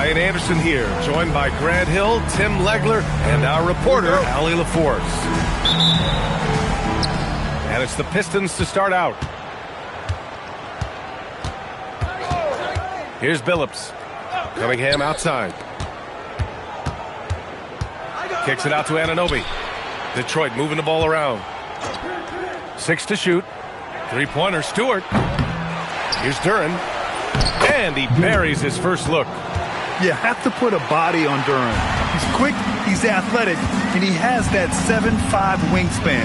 Brian Anderson here, joined by Grant Hill, Tim Legler, and our reporter, Allie LaForce. And it's the Pistons to start out. Here's Billups. Cunningham outside. Kicks it out to Anunoby. Detroit moving the ball around. 6 to shoot. Three-pointer, Stewart. Here's Duren. And he buries his first look. You have to put a body on Duren. He's quick, he's athletic, and he has that 7'5" wingspan.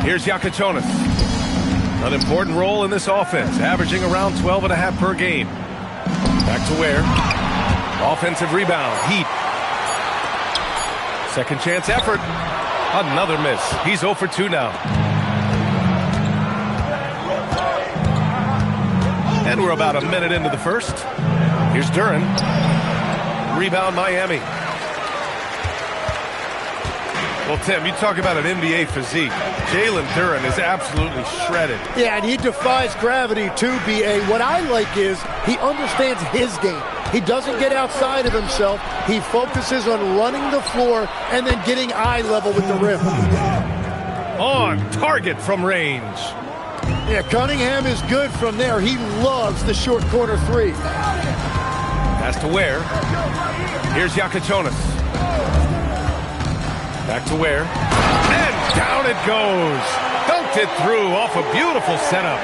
Here's Jakučionis. An important role in this offense, averaging around 12.5 per game. Back to Ware. Offensive rebound. Heat. Second chance effort. Another miss. He's 0 for 2 now. And we're about a minute into the first. Here's Duren. Rebound Miami. Well, Tim, you talk about an NBA physique. Jalen Duren is absolutely shredded. Yeah, and he defies gravity too, B.A. What I like is he understands his game. He doesn't get outside of himself. He focuses on running the floor and then getting eye level with the rim. On target from range. Yeah, Cunningham is good from there. He loves the short corner three. Pass to Ware. Here's Jakučionis. Back to Ware. And down it goes. Dunked it through off a beautiful setup.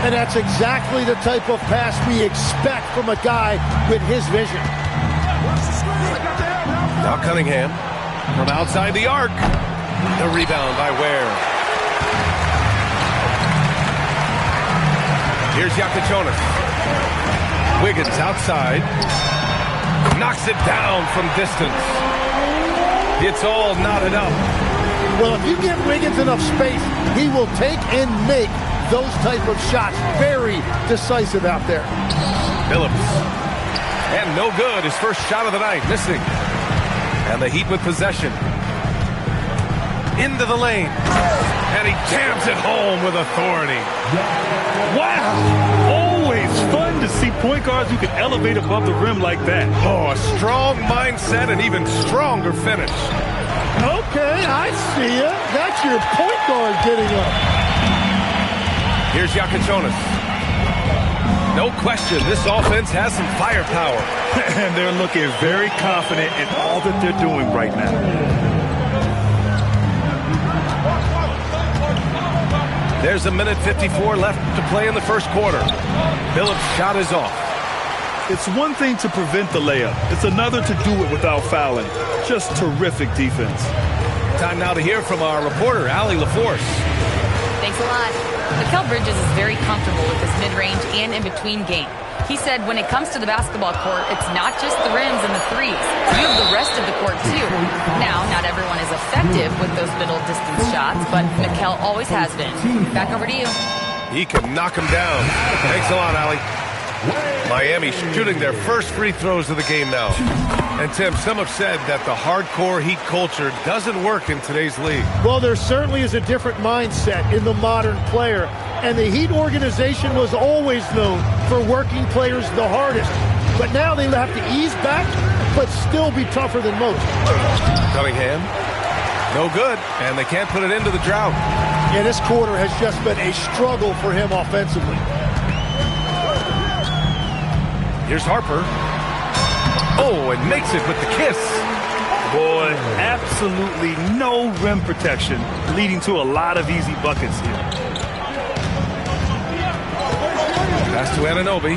And that's exactly the type of pass we expect from a guy with his vision. Now Cunningham from outside the arc. The rebound by Ware. Here's Jakučionis. Wiggins outside. Knocks it down from distance. It's all knotted up. Well, if you give Wiggins enough space, he will take and make those type of shots. Very decisive out there. Billups. And no good. His first shot of the night. Missing. And the Heat with possession. Into the lane. And he jams it home with authority. Wow! Always fun to see point guards who can elevate above the rim like that. Oh, a strong mindset and even stronger finish. Okay, I see it. That's your point guard getting up. Here's Jakučionis. No question, this offense has some firepower. And they're looking very confident in all that they're doing right now. There's 1:54 left to play in the first quarter. Billups' shot is off. It's one thing to prevent the layup. It's another to do it without fouling. Just terrific defense. Time now to hear from our reporter, Allie LaForce. Thanks a lot. Mikal Bridges is very comfortable with his mid-range and in-between game. He said when it comes to the basketball court, it's not just the rims and the threes. You have the rest of the court, too. Now, not everyone is effective with those middle-distance shots, but Mikal always has been. Back over to you. He can knock him down. Thanks a lot, Allie. Miami shooting their first free throws of the game now. And, Tim, some have said that the hardcore Heat culture doesn't work in today's league. Well, there certainly is a different mindset in the modern player. And the Heat organization was always known for working players the hardest. But now they have to ease back, but still be tougher than most. Cunningham. No good. And they can't put it into the drought. Yeah, this quarter has just been a struggle for him offensively. Here's Harper. Oh, and makes it with the kiss. Boy, absolutely no rim protection, leading to a lot of easy buckets here. Pass to Anunoby.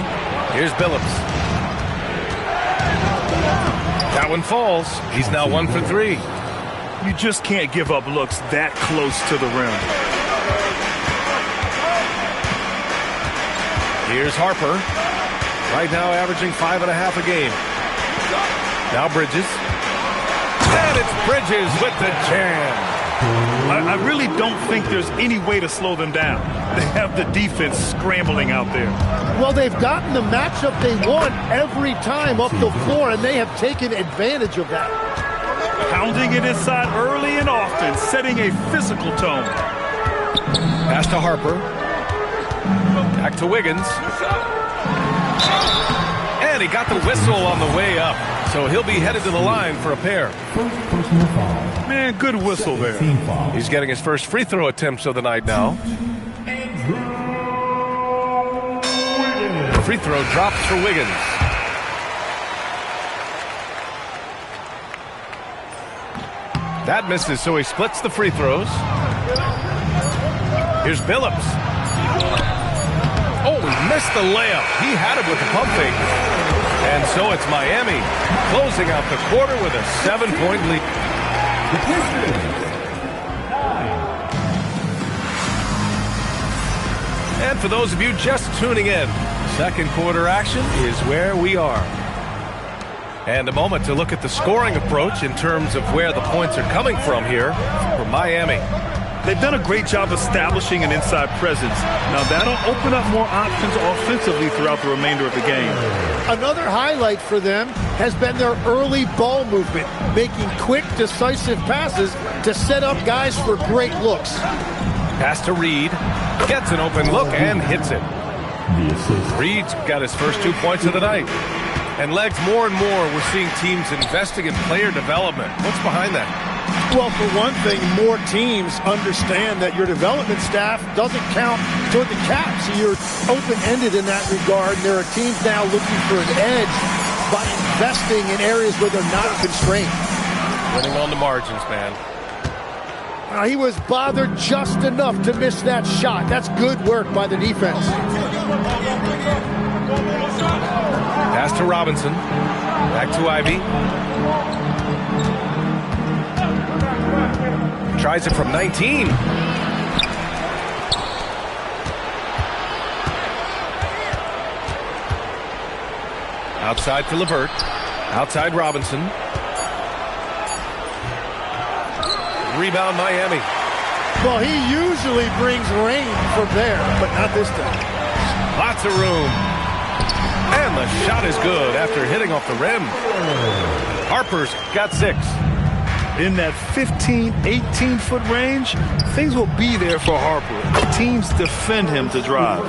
Here's Billups. That one falls. He's now 1 for 3. You just can't give up looks that close to the rim. Here's Harper. Right now averaging 5.5 a game. Now Bridges. And it's Bridges with the jam. I really don't think there's any way to slow them down. They have the defense scrambling out there. Well, they've gotten the matchup they want every time up the floor, and they have taken advantage of that. Pounding it inside early and often, setting a physical tone. Pass to Harper. Back to Wiggins. And he got the whistle on the way up. So he'll be headed to the line for a pair. Man, good whistle there. He's getting his first free throw attempts of the night now. The free throw drops for Wiggins. That misses, so he splits the free throws. Here's Billups. Oh, he missed the layup. He had it with the pump fake. And so it's Miami closing out the quarter with a 7-point lead. And for those of you just tuning in, second quarter action is where we are. And a moment to look at the scoring approach in terms of where the points are coming from here for Miami. They've done a great job establishing an inside presence. Now that'll open up more options offensively throughout the remainder of the game. Another highlight for them has been their early ball movement, making quick, decisive passes to set up guys for great looks. Pass to Reed, gets an open look and hits it. Reed's got his first 2 points of the night. And Legs, more and more we're seeing teams investing in player development. What's behind that? Well, for one thing, more teams understand that your development staff doesn't count toward the cap, so you're open-ended in that regard. There are teams now looking for an edge by investing in areas where they're not constrained. Winning on the margins, man. He was bothered just enough to miss that shot. That's good work by the defense. Pass to Robinson. Back to Ivy. Tries it from 19. Outside for LeVert. Outside Robinson. Rebound Miami. Well, he usually brings rain from there, but not this time. Lots of room. And the shot is good after hitting off the rim. Harper's got 6. In that 15, 18-foot range, things will be there for Harper. Teams defend him to drive.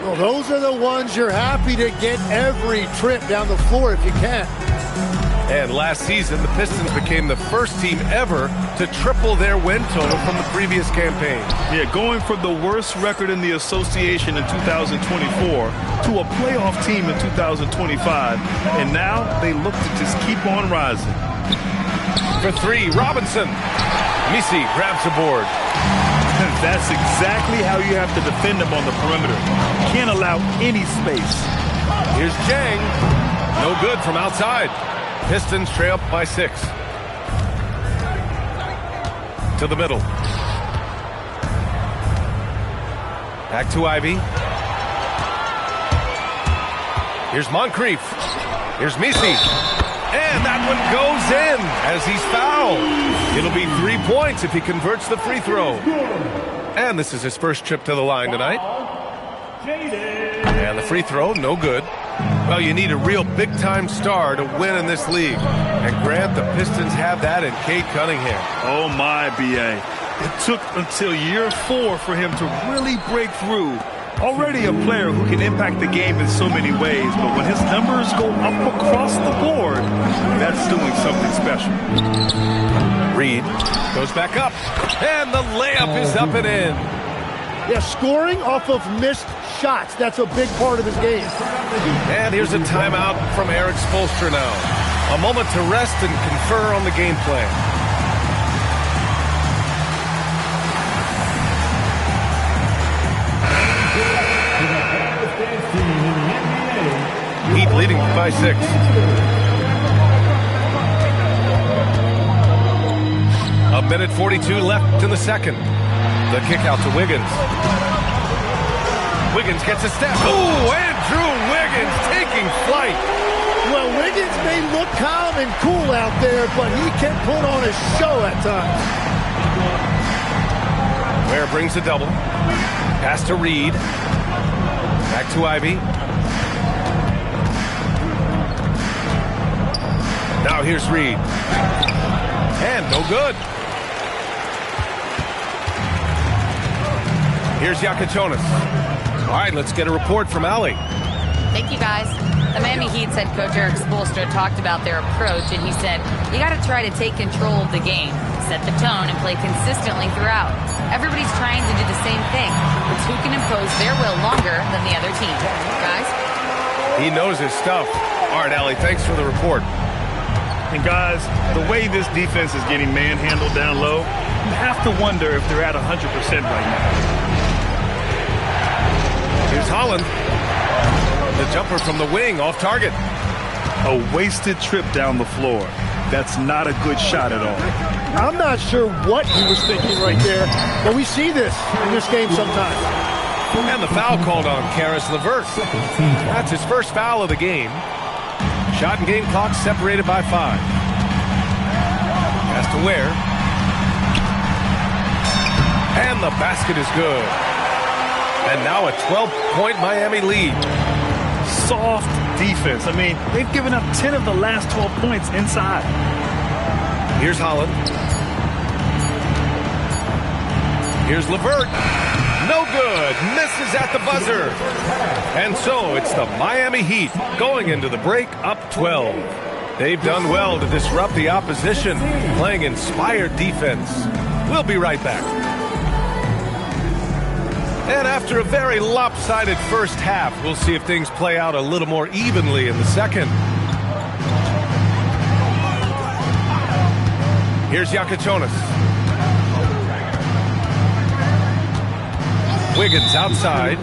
Well, those are the ones you're happy to get every trip down the floor if you can. And last season, the Pistons became the first team ever to triple their win total from the previous campaign. Yeah, going from the worst record in the association in 2024 to a playoff team in 2025. And now they look to just keep on rising. For 3, Robinson. Misi grabs the board. That's exactly how you have to defend him on the perimeter. Can't allow any space. Here's Jang. No good from outside. Pistons trail up by 6. To the middle. Back to Ivy. Here's Moncrief. Here's Misi. And that one goes in as he's fouled. It'll be 3 points if he converts the free throw. And this is his first trip to the line tonight. And the free throw, no good. Well, you need a real big-time star to win in this league. And Grant, the Pistons have that in Cade Cunningham. Oh, my, B.A. It took until year 4 for him to really break through. Already a player who can impact the game in so many ways, but when his numbers go up across the board, that's doing something special. Reed goes back up, and the layup is up and in. Yeah, scoring off of missed shots, that's a big part of his game. And here's a timeout from Eric Spoelstra now. A moment to rest and confer on the game plan. Heat leading by 6. A minute 42 left in the second. The kick out to Wiggins. Wiggins gets a step. Oh, Andrew Wiggins taking flight. Well, Wiggins may look calm and cool out there, but he can put on a show at times. Ware brings a double. Pass to Reed. Back to Ivy. Now here's Reed. And no good. Here's Yakachonis. All right, let's get a report from Allie. Thank you, guys. The Miami Heat's head coach Eric Spoelstra talked about their approach, and he said, you got to try to take control of the game, set the tone, and play consistently throughout. Everybody's trying to do the same thing. It's who can impose their will longer than the other team. Guys? He knows his stuff. All right, Allie, thanks for the report. And guys, the way this defense is getting manhandled down low, you have to wonder if they're at 100% right now. Here's Holland. The jumper from the wing, off target. A wasted trip down the floor. That's not a good shot at all. I'm not sure what he was thinking right there, but we see this in this game sometimes. And the foul called on Caris LeVert. That's his first foul of the game. Shot and game clock separated by 5. Pass to Ware. And the basket is good. And now a 12-point Miami lead. Soft defense. I mean, they've given up 10 of the last 12 points inside. Here's Holland. Here's LeVert. No good. Misses at the buzzer. And so it's the Miami Heat going into the break up 12. They've done well to disrupt the opposition, playing inspired defense. We'll be right back. And after a very lopsided first half, we'll see if things play out a little more evenly in the second. Here's Yakachonis. Wiggins outside,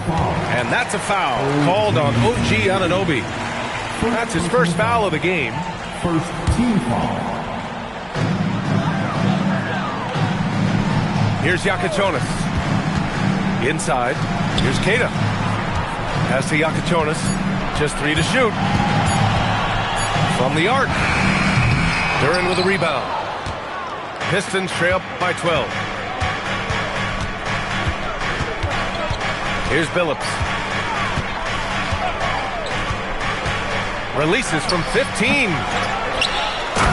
and that's a foul called on OG Anunoby. That's his first foul of the game. First team foul. Here's Yakachonis. Inside. Here's Keita. Pass to Yakachonis. Just 3 to shoot. From the arc. Duren with a rebound. Pistons trail by 12. Here's Billups. Releases from 15.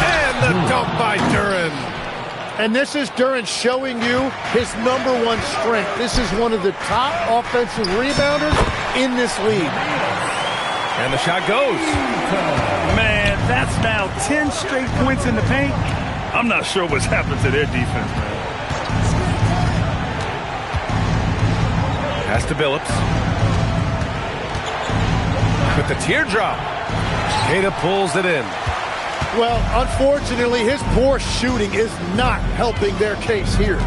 And the dunk by Duren. And this is Duren showing you his #1 strength. This is one of the top offensive rebounders in this league. And the shot goes. Man, that's now 10 straight points in the paint. I'm not sure what's happened to their defense, man. Pass to Billups. With the teardrop. Keita pulls it in. Well, unfortunately, his poor shooting is not helping their case here.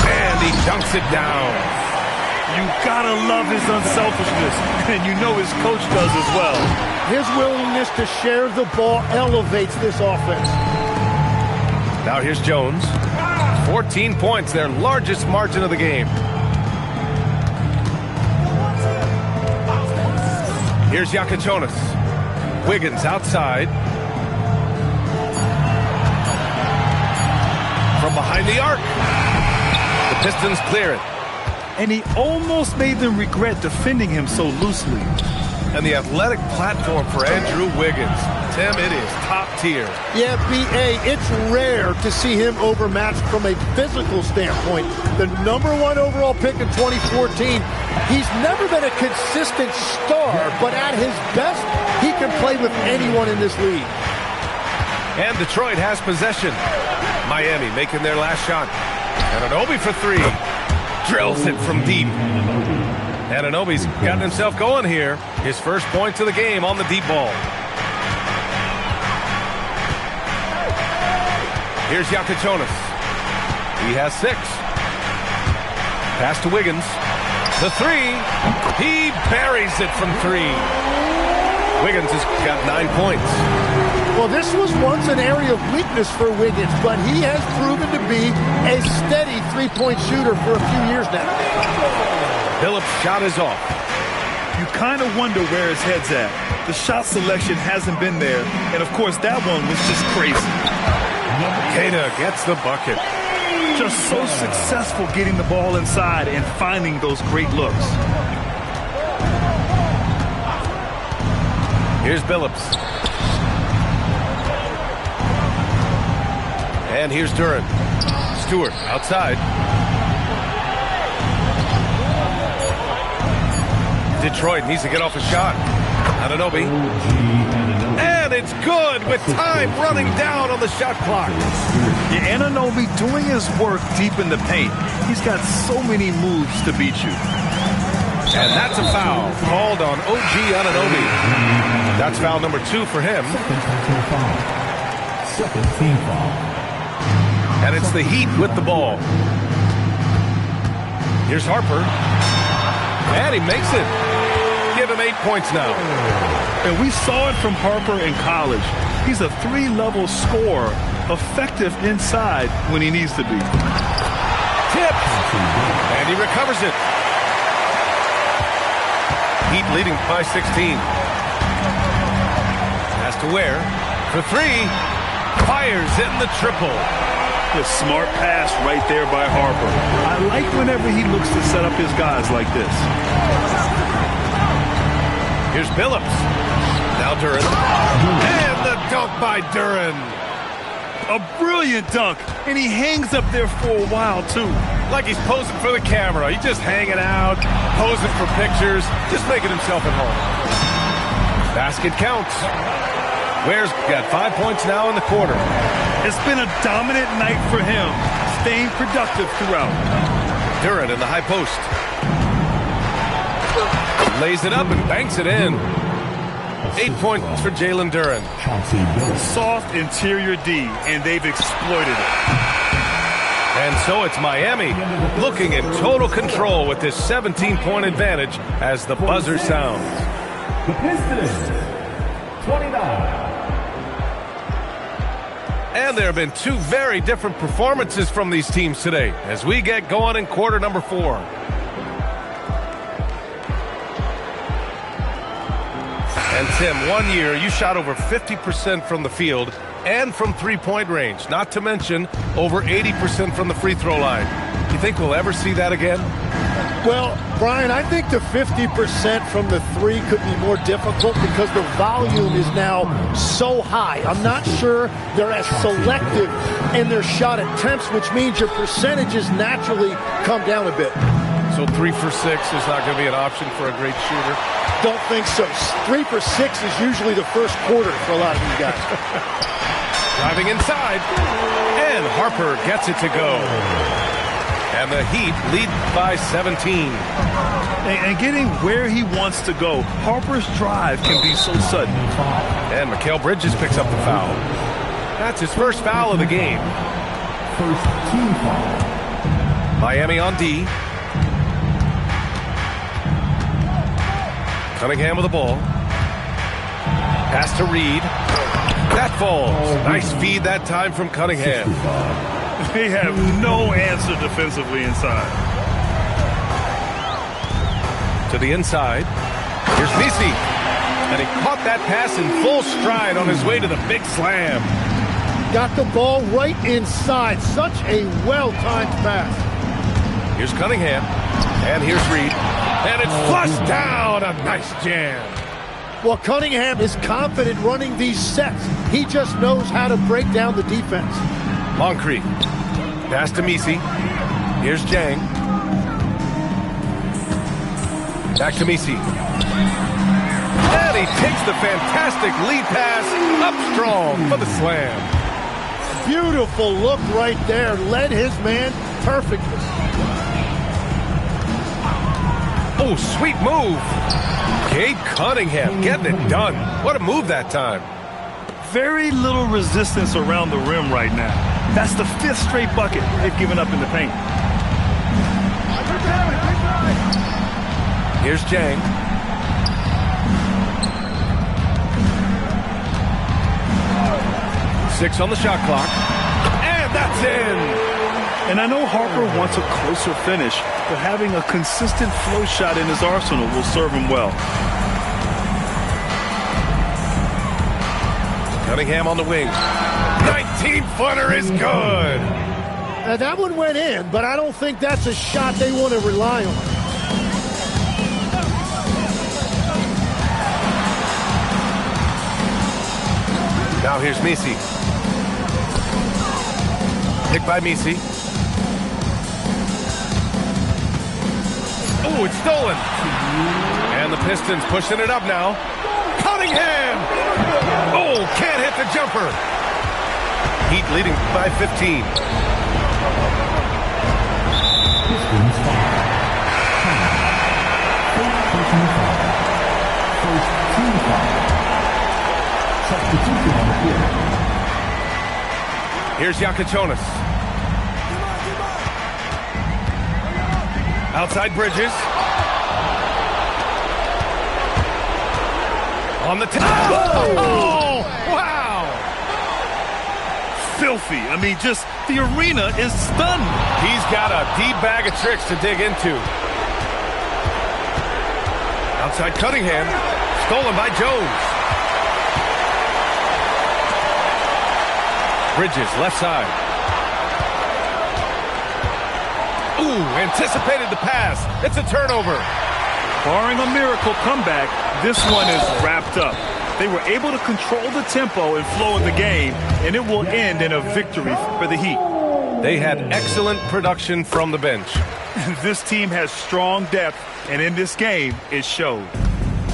And he dunks it down. You gotta love his unselfishness, and you know his coach does as well. His willingness to share the ball elevates this offense. Now here's Jones. 14 points, their largest margin of the game. Here's Yakachonis. Wiggins outside. From behind the arc. The Pistons clear it. And he almost made them regret defending him so loosely. And the athletic platform for Andrew Wiggins. Tim, it is top tier. Yeah, B.A., it's rare to see him overmatched from a physical standpoint. The #1 overall pick in 2014, he's never been a consistent star, but at his best, he can play with anyone in this league. And Detroit has possession. Miami making their last shot. Anunoby for 3. Drills it from deep. Anunoby's gotten himself going here. His first points of the game on the deep ball. Here's Yakachonis. He has 6. Pass to Wiggins. The 3. He buries it from 3. Wiggins has got 9 points. Well, this was once an area of weakness for Wiggins, but he has proven to be a steady three-point shooter for a few years now. Billups' shot is off. You kind of wonder where his head's at. The shot selection hasn't been there, and of course that one was just crazy. Keita gets the bucket. Just so successful getting the ball inside and finding those great looks. Here's Billups. And here's Duren. Stewart outside. Detroit needs to get off a shot. Anunoby. And it's good with time running down on the shot clock. Yeah, Anunoby doing his work deep in the paint. He's got so many moves to beat you. And that's a foul called on OG Anunoby. That's foul number 2 for him. Second team foul. And it's the Heat with the ball. Here's Harper. And he makes it. Give him 8 points now. And we saw it from Harper in college. He's a 3-level scorer, effective inside when he needs to be. Tip. And he recovers it. Heat leading by 16. Has to Ware for 3. Fires in the triple. A smart pass right there by Harper. I like whenever he looks to set up his guys like this. Here's Billups. Now Duren. And the dunk by Duren. A brilliant dunk, and he hangs up there for a while, too. Like he's posing for the camera. He's just hanging out, posing for pictures, just making himself at home. Basket counts. Ware's got 5 points now in the quarter. It's been a dominant night for him, staying productive throughout. Duren in the high post. Lays it up and banks it in. 8 points for Jalen Duren. Soft interior D, and they've exploited it. And so it's Miami looking in total control with this 17-point advantage as the buzzer sounds. The Pistons, 29. And there have been 2 very different performances from these teams today as we get going in quarter number 4. And Tim, 1 year you shot over 50% from the field and from three-point range, not to mention over 80% from the free throw line. Do you think we'll ever see that again? Well, Brian, I think the 50% from the 3 could be more difficult because the volume is now so high. I'm not sure they're as selective in their shot attempts, which means your percentages naturally come down a bit. So 3 for 6 is not going to be an option for a great shooter? Don't think so. 3 for 6 is usually the first quarter for a lot of these guys. Driving inside, and Harper gets it to go. And the Heat lead by 17. And getting where he wants to go, Harper's drive can be so sudden. And Mikal Bridges picks up the foul. That's his first foul of the game. First team foul. Miami on D. Cunningham with the ball. Pass to Reed. That falls. Nice feed that time from Cunningham. They have no answer defensively inside. To the inside. Here's Messi. And he caught that pass in full stride on his way to the big slam. Got the ball right inside. Such a well-timed pass. Here's Cunningham. And here's Reed. And it's flushed down. A nice jam. Well, Cunningham is confident running these sets. He just knows how to break down the defense. Moncrief. Pass to Messi. Here's Jang. Back to Messi. And he takes the fantastic lead pass up strong for the slam. Beautiful look right there. Led his man perfectly. Oh, sweet move. Cade Cunningham getting it done. What a move that time. Very little resistance around the rim right now. That's the 5th straight bucket they've given up in the paint. Here's Jang. Six on the shot clock. And that's in. And I know Harper wants a closer finish, but having a consistent flow shot in his arsenal will serve him well. Cunningham on the wing. 19-footer is good. Now that one went in, but I don't think that's a shot they want to rely on. Now here's Messi. Pick by Misi. Oh, it's stolen. And the Pistons pushing it up now. Cunningham! Oh, can't hit the jumper. Heat leading by 15. Pistons foul. First team foul. Substitution on the field. Here's Yakachonis. Outside Bridges. On the top. Oh, wow. Filthy. I mean, just the arena is stunned. He's got a deep bag of tricks to dig into. Outside Cunningham. Stolen by Jones. Bridges, left side. Ooh, anticipated the pass. It's a turnover. Barring a miracle comeback, this one is wrapped up. They were able to control the tempo and flow of the game, and it will end in a victory for the Heat. They had excellent production from the bench. This team has strong depth, and in this game, it showed.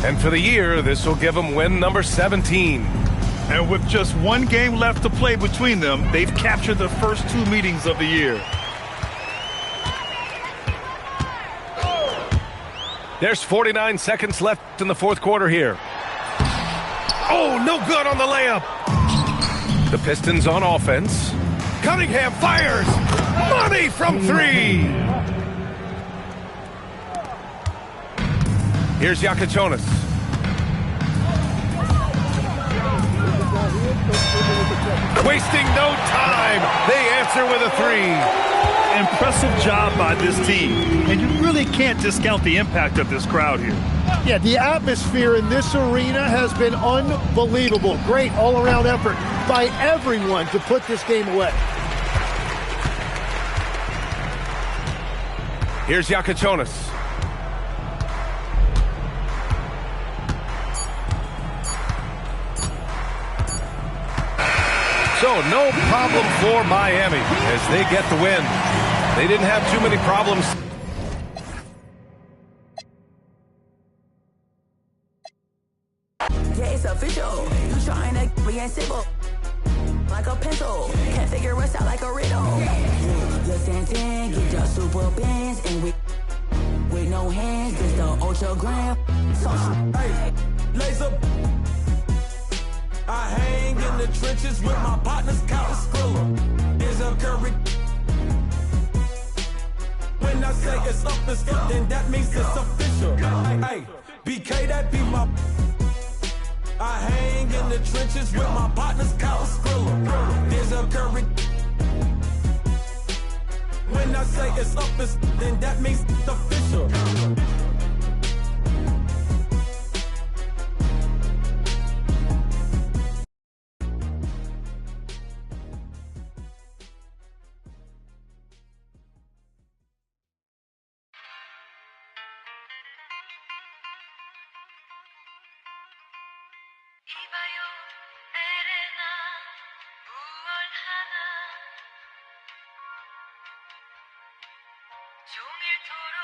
And for the year, this will give them win number 17. And with just one game left to play between them, they've captured the first 2 meetings of the year. There's 49 seconds left in the fourth quarter here. Oh, no good on the layup. The Pistons on offense. Cunningham fires. Money from 3. Here's Yakachonis. Wasting no time. They answer with a 3. Impressive job by this team. And you really can't discount the impact of this crowd here. Yeah, the atmosphere in this arena has been unbelievable. Great all-around effort by everyone to put this game away. Here's Yakachonis. So no problem for Miami as they get the win. They didn't have too many problems. Yeah, it's official. You trying to be simple like a pencil. Can't figure us out like a riddle. Your Santan, get your super bands, and with no hands, just the ultra gram. Hey, laser. I hang in the trenches with my partners, Count Skrilla. There's a curry. When I say it's up, then that means it's official. Hey, BK, that be my. I hang in the trenches with my partners, Count Skrilla. There's a curry. When I say it's up, then that means it's official. 이봐요 에레나 무얼 하나 종일토록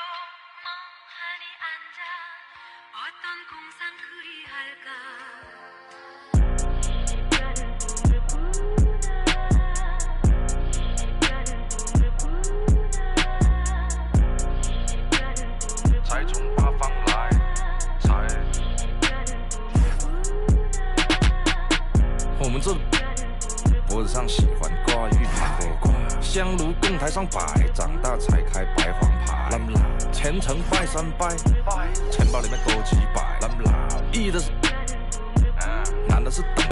멍하니 앉아 어떤 공상 그리할까 才从八方来，才我们这脖子上喜欢挂玉牌，香炉供台上摆，长大才开白黄牌。虔诚拜三拜，钱包里面多几百。易的是，难的是等。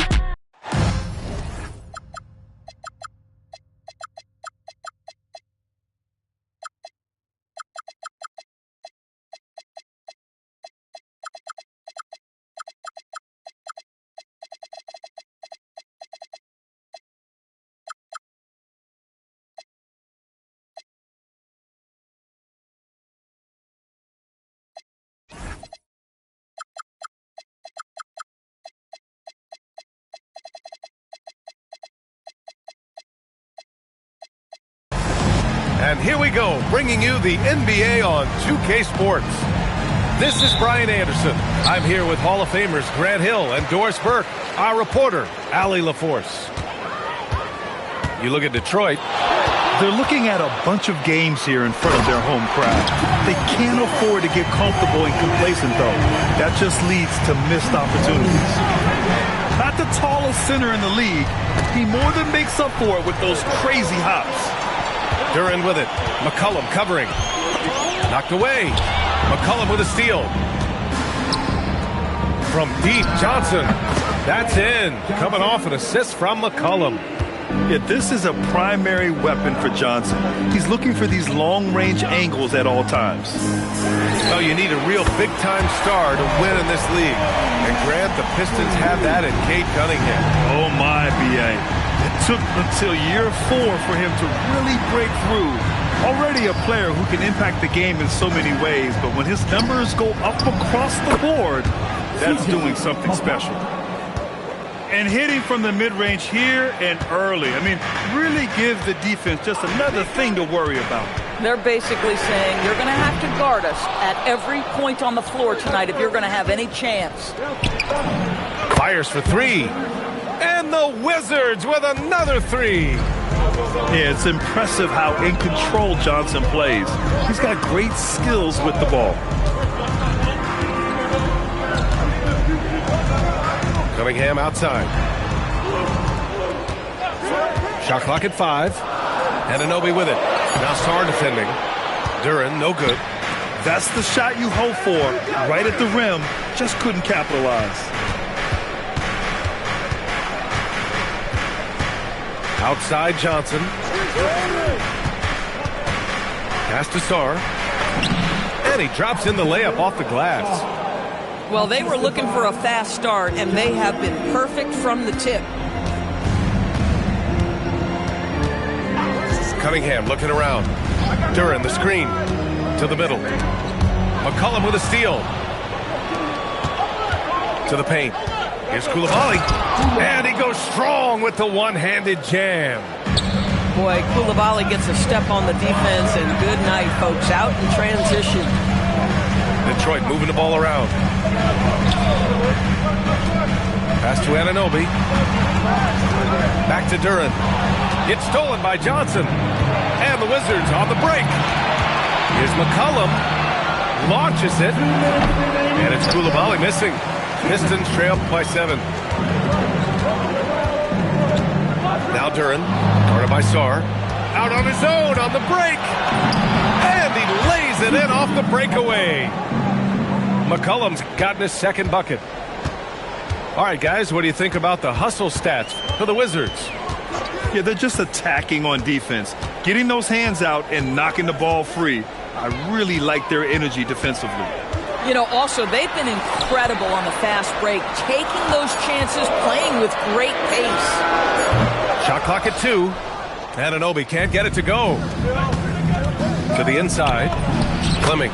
And here we go, bringing you the NBA on 2K Sports. This is Brian Anderson. I'm here with Hall of Famers Grant Hill and Doris Burke, our reporter, Allie LaForce. You look at Detroit. They're looking at a bunch of games here in front of their home crowd. They can't afford to get comfortable and complacent, though. That just leads to missed opportunities. Not the tallest center in the league, he more than makes up for it with those crazy hops. Duren with it. McCollum covering. Knocked away. McCollum with a steal. From deep, Johnson. That's in. Coming off an assist from McCollum. Yeah, this is a primary weapon for Johnson. He's looking for these long-range angles at all times. Well, you need a real big-time star to win in this league. And Grant, the Pistons have that in Cade Cunningham. Oh, my, B.A. It took until year 4 for him to really break through. Already a player who can impact the game in so many ways, but when his numbers go up across the board, that's doing something special. And hitting from the mid-range here and early. I mean, really gives the defense just another thing to worry about. They're basically saying you're going to have to guard us at every point on the floor tonight if you're going to have any chance. Fires for 3. And the Wizards with another 3. Yeah, it's impressive how in control Johnson plays. He's got great skills with the ball. Cunningham outside. Shot clock at 5. Anunoby with it. Now Sarr defending. Duren, no good. That's the shot you hope for. Right at the rim. Just couldn't capitalize. Outside Johnson. Pass to Sarr. And he drops in the layup off the glass. Well, they were looking for a fast start, and they have been perfect from the tip. Cunningham looking around. Duren, the screen. To the middle. McCollum with a steal. To the paint. Here's Coulibaly. And he goes strong with the one-handed jam. Boy, Coulibaly gets a step on the defense, and good night, folks. Out in transition. Detroit moving the ball around. Pass to Anunoby. Back to Duren. It's stolen by Johnson. And the Wizards on the break. Here's McCollum. Launches it. And it's Coulibaly missing. Pistons trail by 7. Now Duren. Guarded by Sarr. Out on his own on the break. And he lays it in off the breakaway. McCollum's gotten his second bucket. All right, guys, what do you think about the hustle stats for the Wizards? Yeah, they're just attacking on defense. Getting those hands out and knocking the ball free. I really like their energy defensively. You know, also, they've been incredible on the fast break, taking those chances, playing with great pace. Shot clock at 2. Anunoby can't get it to go. To the inside. Fleming.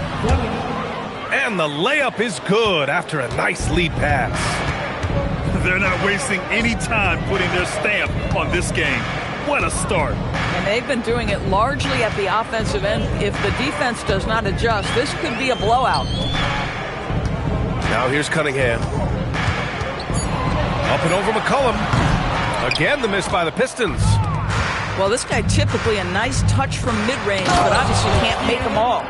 And the layup is good after a nice lead pass. They're not wasting any time putting their stamp on this game. What a start. And they've been doing it largely at the offensive end. If the defense does not adjust, this could be a blowout. Now here's Cunningham. Up and over McCollum. Again, the miss by the Pistons. Well, this guy typically a nice touch from mid-range, but obviously can't make them all.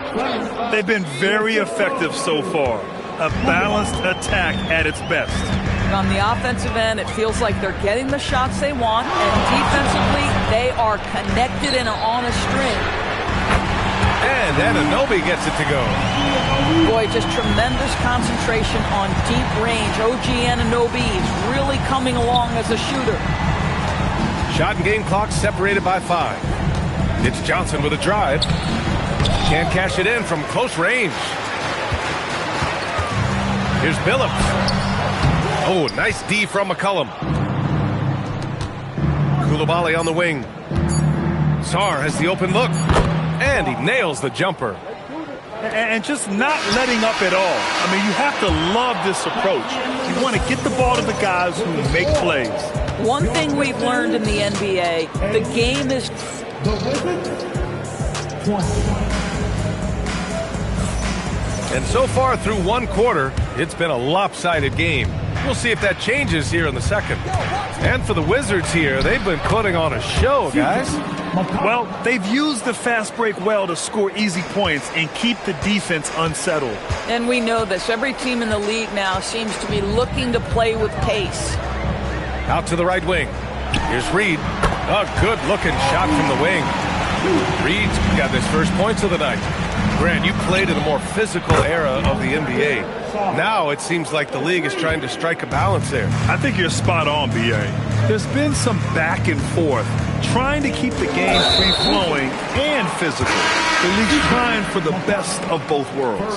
They've been very effective so far. A balanced attack at its best. On the offensive end, it feels like they're getting the shots they want, and defensively, they are connected and are on a string. And Anunoby gets it to go. Boy, just tremendous concentration on deep range. OG Anunoby is really coming along as a shooter. Shot and game clock separated by 5. It's Johnson with a drive. Can't cash it in from close range. Here's Billups. Oh, nice D from McCollum. Coulibaly on the wing. Sarr has the open look. And he nails the jumper. And just not letting up at all. I mean, you have to love this approach. You want to get the ball to the guys who make plays. One thing we've learned in the NBA, the game is... And so far through one quarter, it's been a lopsided game. We'll see if that changes here in the second. And for the Wizards here, they've been putting on a show, guys. Well, they've used the fast break well to score easy points and keep the defense unsettled. And we know this. Every team in the league now seems to be looking to play with pace. Out to the right wing. Here's Reed. A good-looking shot from the wing. Reed's got his first points of the night. Grant, you played in a more physical era of the NBA. Now it seems like the league is trying to strike a balance there. I think you're spot on, B.A. There's been some back and forth, trying to keep the game free-flowing and physical. The league's trying for the best of both worlds.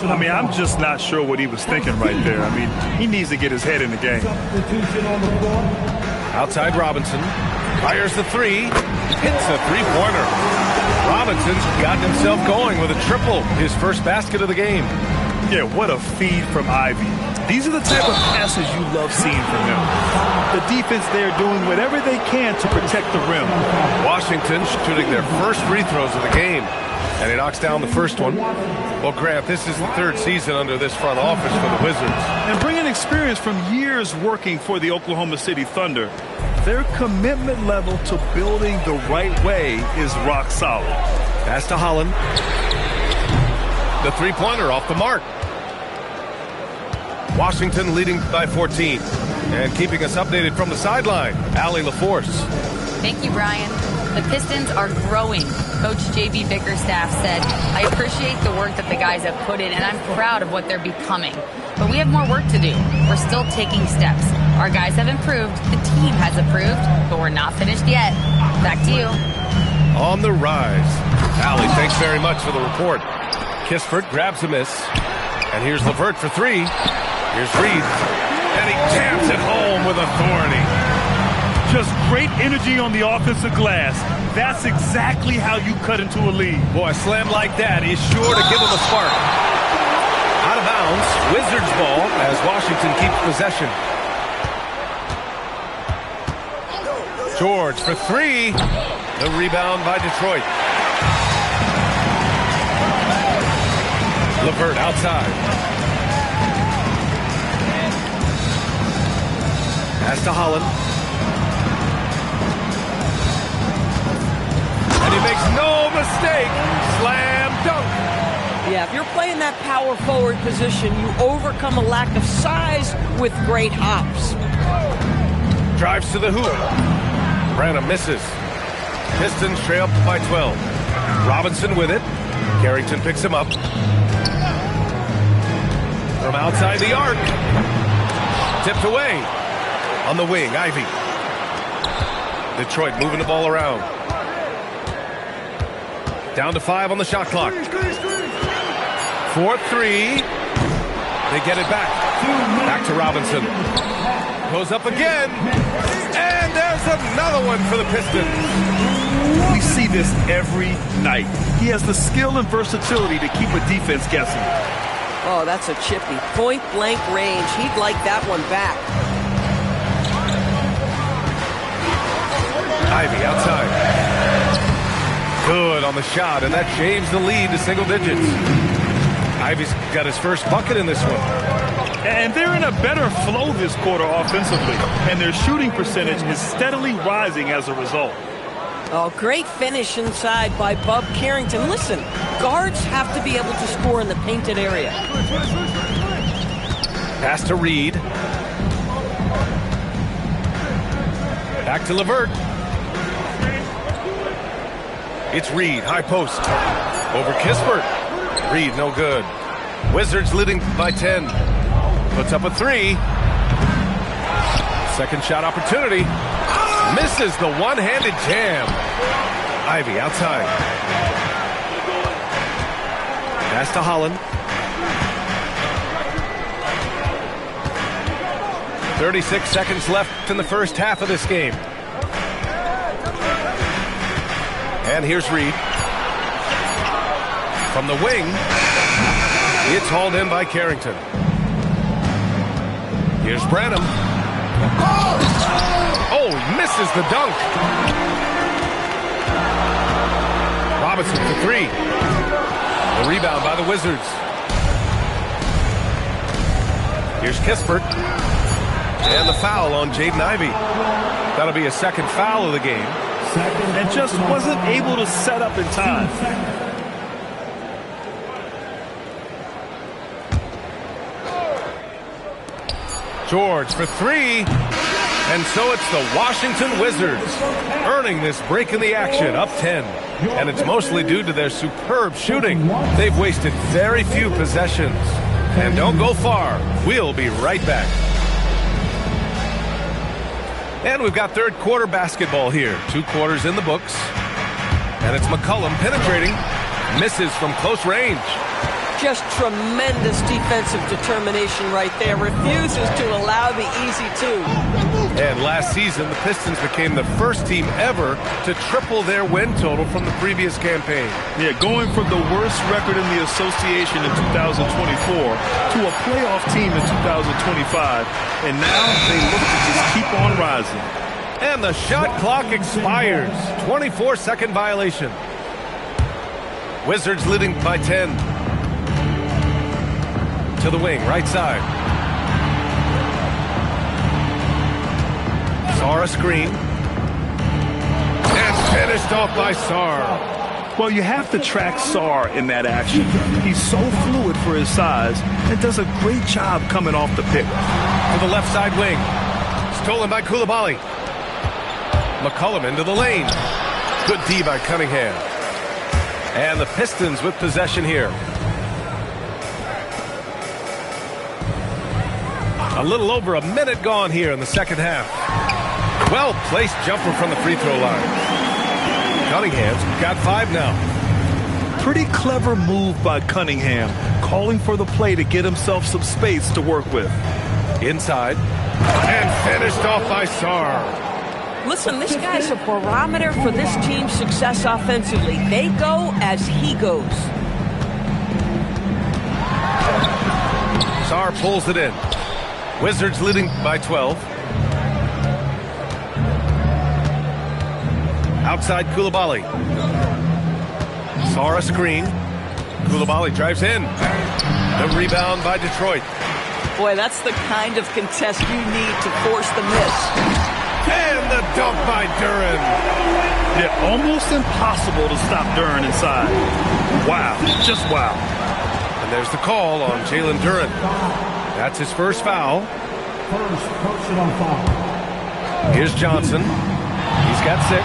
I mean, I'm just not sure what he was thinking right there. I mean, he needs to get his head in the game. Outside Robinson. Fires the three. Hits a three-pointer. Robinson's gotten himself going with a triple, his first basket of the game. Yeah, what a feed from Ivy. These are the type of passes you love seeing from him. The defense there doing whatever they can to protect the rim. Washington shooting their first free throws of the game. And he knocks down the first one. Well, Grant, this is the third season under this front office for the Wizards. And bringing experience from years working for the Oklahoma City Thunder, their commitment level to building the right way is rock solid. Pass to Holland. The three-pointer off the mark. Washington leading by 14. And keeping us updated from the sideline, Allie LaForce. Thank you, Brian. The Pistons are growing. Coach J.B. Bickerstaff said, I appreciate the work that the guys have put in, and I'm proud of what they're becoming. But we have more work to do. We're still taking steps. Our guys have improved. The team has improved, but we're not finished yet. Back to you. On the rise. Allie, thanks very much for the report. Kispert grabs a miss. And here's LeVert for three. Here's Reed. And he jams it home with authority. Just great energy on the offensive glass. That's exactly how you cut into a lead. Boy, a slam like that is sure to give him a spark. Out of bounds, Wizards ball as Washington keeps possession. George for three. The rebound by Detroit. LeVert outside. Pass to Holland. And he makes no mistake. Slam dunk. Yeah, if you're playing that power forward position, you overcome a lack of size with great hops. Drives to the hoop. Branham misses. Pistons trail by 12. Robinson with it. Carrington picks him up. From outside the arc. Tipped away. On the wing, Ivy. Detroit moving the ball around. Down to 5 on the shot clock. 4-3. They get it back. Back to Robinson. Goes up again. And there's another one for the Pistons. We see this every night. He has the skill and versatility to keep a defense guessing. Oh, that's a chippy. Point blank range. He'd like that one back. Ivy outside. Good on the shot, and that shaves the lead to single digits. Ivy's got his first bucket in this one. And they're in a better flow this quarter offensively, and their shooting percentage is steadily rising as a result. Oh, great finish inside by Bub Carrington. Listen, guards have to be able to score in the painted area. Pass to Reed. Back to LeVert. It's Reed, high post. Over Kispert. Reed, no good. Wizards leading by 10. Puts up a three. Second shot opportunity. Misses the one-handed jam. Ivy outside. Pass to Holland. 36 seconds left in the first half of this game. And here's Reed. From the wing, it's hauled in by Carrington. Here's Branham. Oh, misses the dunk. Robinson for three. The rebound by the Wizards. Here's Kispert. And the foul on Jaden Ivey. That'll be a second foul of the game. And just wasn't able to set up in time. George for three. And so it's the Washington Wizards earning this break in the action, up 10. And it's mostly due to their superb shooting. They've wasted very few possessions. And don't go far. We'll be right back. And we've got third quarter basketball here. 2 quarters in the books. And it's McCollum penetrating. Misses from close range. Just tremendous defensive determination right there. Refuses to allow the easy two. And last season, the Pistons became the first team ever to triple their win total from the previous campaign. Yeah, going from the worst record in the association in 2024 to a playoff team in 2025. And now they look to just keep on rising. And the shot clock expires. 24-second violation. Wizards leading by 10. To the wing, right side. Sarr a screen. And finished off by Sarr. Well, you have to track Sarr in that action. He's so fluid for his size and does a great job coming off the pick. To the left side wing. Stolen by Coulibaly. McCollum into the lane. Good D by Cunningham. And the Pistons with possession here. A little over a minute gone here in the second half. Well-placed jumper from the free throw line. Cunningham's got 5 now. Pretty clever move by Cunningham, calling for the play to get himself some space to work with. Inside. And finished off by Sarr. Listen, this guy's a barometer for this team's success offensively. They go as he goes. Sarr pulls it in. Wizards leading by 12. Outside Coulibaly. Sarr a screen. Coulibaly drives in. The rebound by Detroit. Boy, that's the kind of contest you need to force the miss. And the dunk by Duren. Yeah, almost impossible to stop Duren inside. Wow, just wow. And there's the call on Jalen Duren. That's his first foul. First personal foul. Here's Johnson. He's got 6.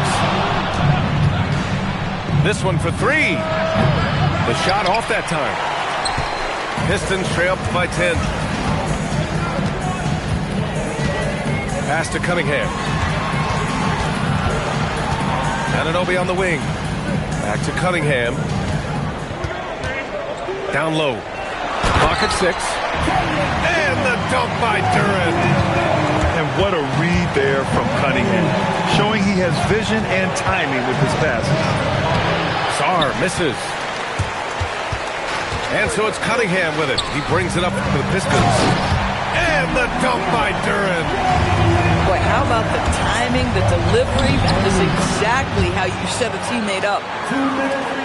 This one for 3. The shot off that time. Pistons trail up by 10. Pass to Cunningham. Anunoby on the wing. Back to Cunningham. Down low. Pocket 6. And the dunk by Duren. And what a read there from Cunningham, showing he has vision and timing with his passes. Sarr misses. And so it's Cunningham with it. He brings it up to the Pistons. And the dunk by Duren. Boy, how about the timing, the delivery? That is exactly how you set a teammate up.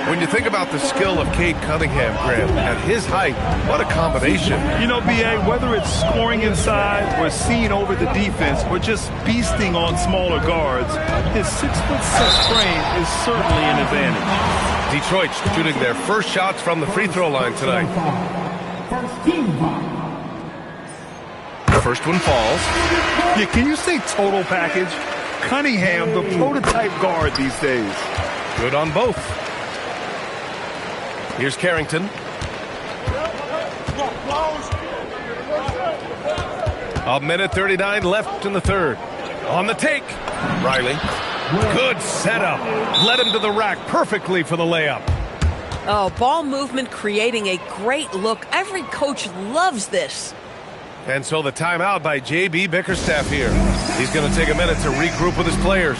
When you think about the skill of Cade Cunningham, Grant, at his height, what a combination. You know, B.A., whether it's scoring inside or seeing over the defense or just beasting on smaller guards, his 6'6" frame is certainly an advantage. Detroit shooting their first shots from the free throw line tonight. First team foul. First one falls. Yeah, can you say total package? Cunningham, the prototype guard these days. Good on both. Here's Carrington. A minute 39 left in the third. On the take. Riley. Good setup. Led him to the rack perfectly for the layup. Oh, ball movement creating a great look. Every coach loves this. And so the timeout by J.B. Bickerstaff here. He's going to take a minute to regroup with his players.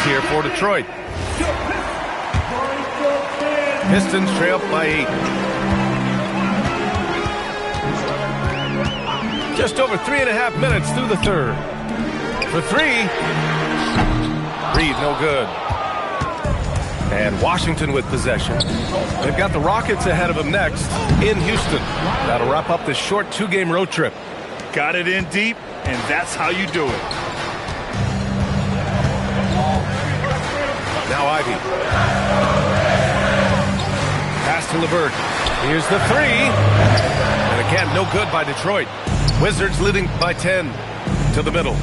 here for Detroit. Pistons trail by 8. Just over 3.5 minutes through the third. For 3. Reed, no good. And Washington with possession. They've got the Rockets ahead of them next in Houston. That'll wrap up this short 2-game road trip. Got it in deep, and that's how you do it. Now Ivy. Pass to LeVert. Here's the 3. And again, no good by Detroit. Wizards leading by 10 to the middle.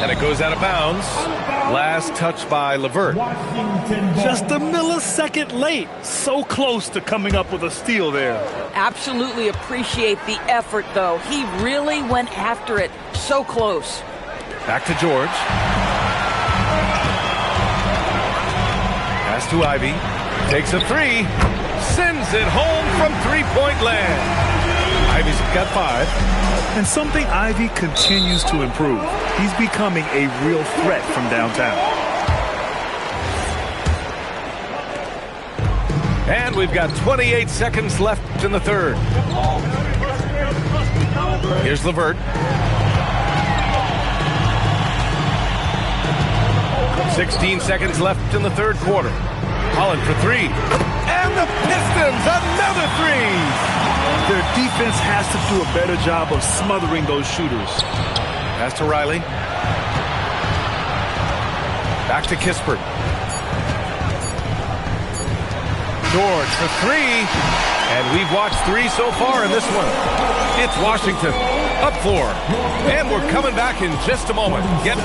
And it goes out of bounds. Last touch by LeVert. Just a millisecond late. So close to coming up with a steal there. Absolutely appreciate the effort, though. He really went after it. So close. Back to George. Pass to Ivy. Takes a 3. Sends it home from three-point land. Ivy's got 5. And something Ivy continues to improve. He's becoming a real threat from downtown. And we've got 28 seconds left in the third. Here's LeVert. 16 seconds left in the third quarter. Holland for 3. And the Pistons, another 3. Their defense has to do a better job of smothering those shooters. Pass to Riley. Back to Kispert. George for 3. And we've watched 3 so far in this one. It's Washington up 4. And we're coming back in just a moment. Get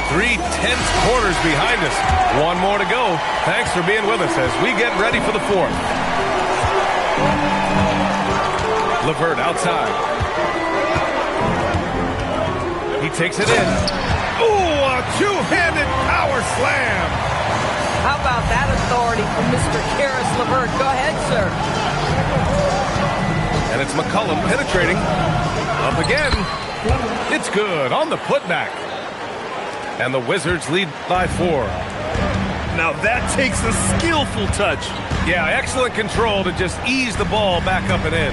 3 tense quarters behind us. One more to go. Thanks for being with us as we get ready for the fourth. LeVert outside. He takes it in. Ooh, a two-handed power slam. How about that authority from Mr. Caris LeVert? Go ahead, sir. And it's McCollum penetrating. Up again. It's good on the putback. And the Wizards lead by 4. Now that takes a skillful touch. Yeah, excellent control to just ease the ball back up and in.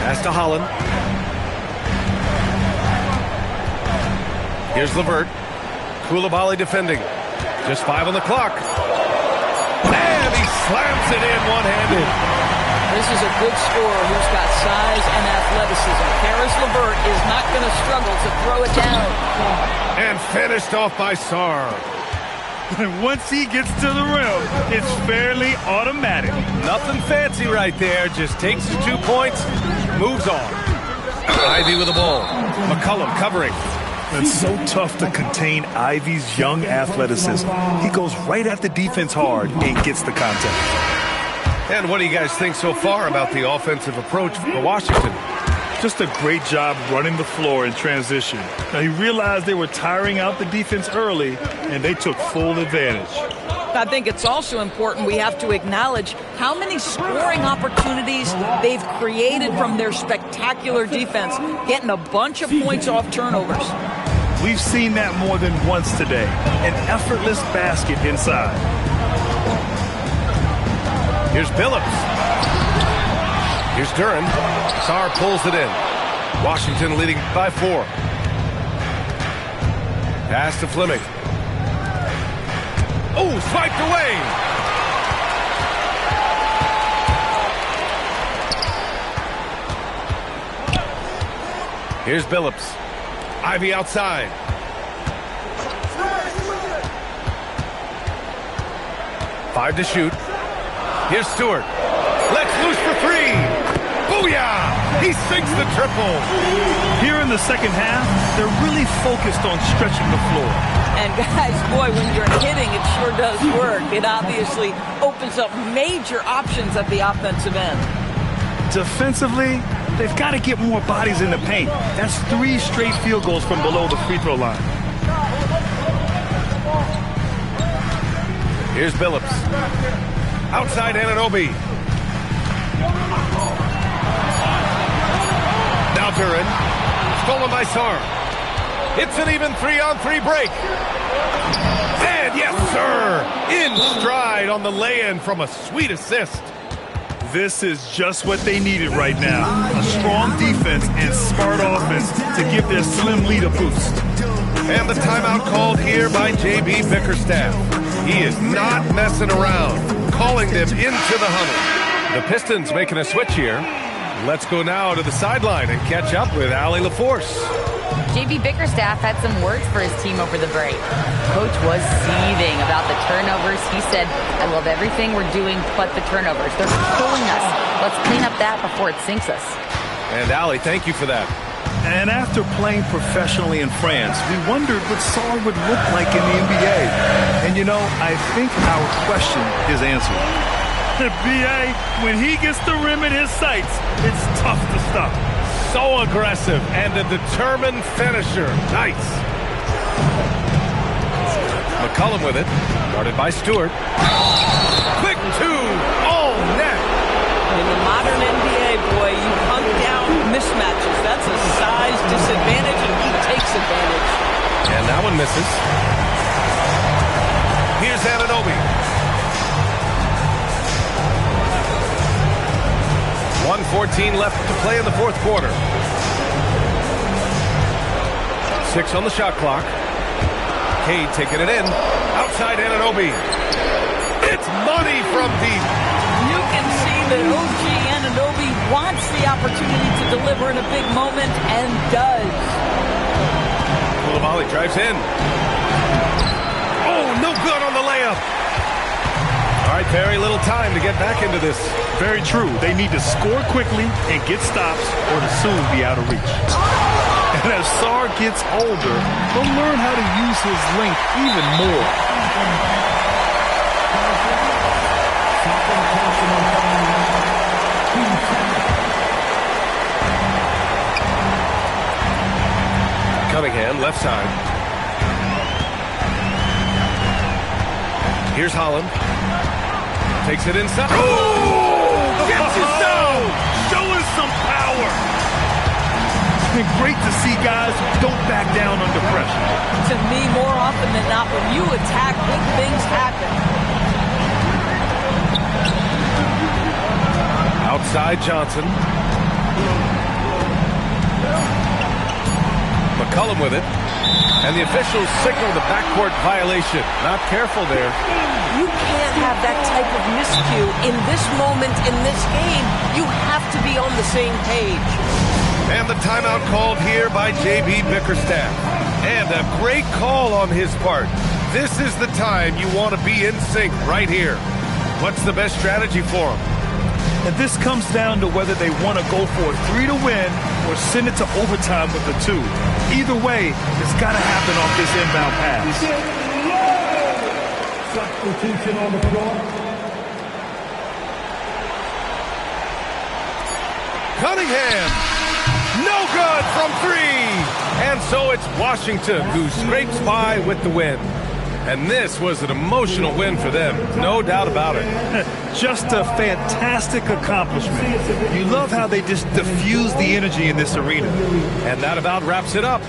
Pass to Holland. Here's LeVert. Coulibaly defending. Just 5 on the clock. And he slams it in one-handed. This is a good scorer who's got size and athleticism. Caris LeVert is not going to struggle to throw it down. And finished off by Sarr. And once he gets to the rim, it's fairly automatic. Nothing fancy right there. Just takes the 2 points, moves on. Ivy with the ball. McCollum covering. It's so tough to contain Ivy's young athleticism. He goes right at the defense hard and gets the contact. And what do you guys think so far about the offensive approach for Washington? Just a great job running the floor in transition. Now, he realized they were tiring out the defense early, and they took full advantage. I think it's also important we have to acknowledge how many scoring opportunities they've created from their spectacular defense, getting a bunch of points off turnovers. We've seen that more than once today. An effortless basket inside. Here's Billups. Here's Duren. Sarr pulls it in. Washington leading by 4. Pass to Fleming. Oh, swiped away. Here's Billups. Ivy outside. Five to shoot. Here's Stewart. Let's loose for 3. Booyah! He sinks the triple. Here in the second half, they're really focused on stretching the floor. And guys, boy, when you're hitting, it sure does work. It obviously opens up major options at the offensive end. Defensively, they've got to get more bodies in the paint. That's 3 straight field goals from below the free throw line. Here's Billups. Outside Anunoby. Now Duren. stolen by Sarr. It's an even 3-on-3 break. And yes, sir, in stride on the lay-in from a sweet assist. This is just what they needed right now. A strong defense and smart offense to give their slim lead a boost. And the timeout called here by J.B. Bickerstaff. He is not messing around, calling them into the huddle. The Pistons making a switch here. Let's go now to the sideline and catch up with Allie LaForce. J.B. Bickerstaff had some words for his team over the break. Coach was seething about the turnovers. He said, I love everything we're doing but the turnovers. They're killing us. Let's clean up that before it sinks us. And Allie, thank you for that. And after playing professionally in France, we wondered what Sarr would look like in the NBA. And you know, I think our question is answered. B.A., when he gets the rim in his sights, it's tough to stop. So aggressive and a determined finisher. Nice. McCollum with it. Guarded by Stewart. Quick two. All net. In the modern NBA, boy, you hunt down mismatches. That's a size disadvantage, and he takes advantage. And that one misses. Here's Anunoby. 1:14 left to play in the fourth quarter. 6 on the shot clock. Cade taking it in. Outside Anunoby. It's money from deep. You can see that OG Anunoby wants the opportunity to deliver in a big moment and does. Coulibaly drives in. Oh, no good on the layup. All right, very little time to get back into this. Very true. They need to score quickly and get stops or to soon be out of reach. And as Sarr gets older, he'll learn how to use his length even more. Cunningham, left side. Here's Holland. Takes it inside. Oh! Gets it down! Showing some power. It's been great to see guys who don't back down under pressure. To me, more often than not, when you attack, big things happen. Outside Johnson. McCollum with it. And the officials signal the backcourt violation. Not careful there. You can't have that type of miscue in this moment, in this game. You have to be on the same page. And the timeout called here by J.B. Bickerstaff. And a great call on his part. This is the time you want to be in sync right here. What's the best strategy for him? And this comes down to whether they want to go for a 3 to win or send it to overtime with a 2. Either way, it's got to happen off this inbound pass. Substitution on the floor. Cunningham, no good from 3. And so it's Washington who scrapes by with the win. And this was an emotional win for them, no doubt about it. Just a fantastic accomplishment. You love how they just diffuse the energy in this arena. And that about wraps it up.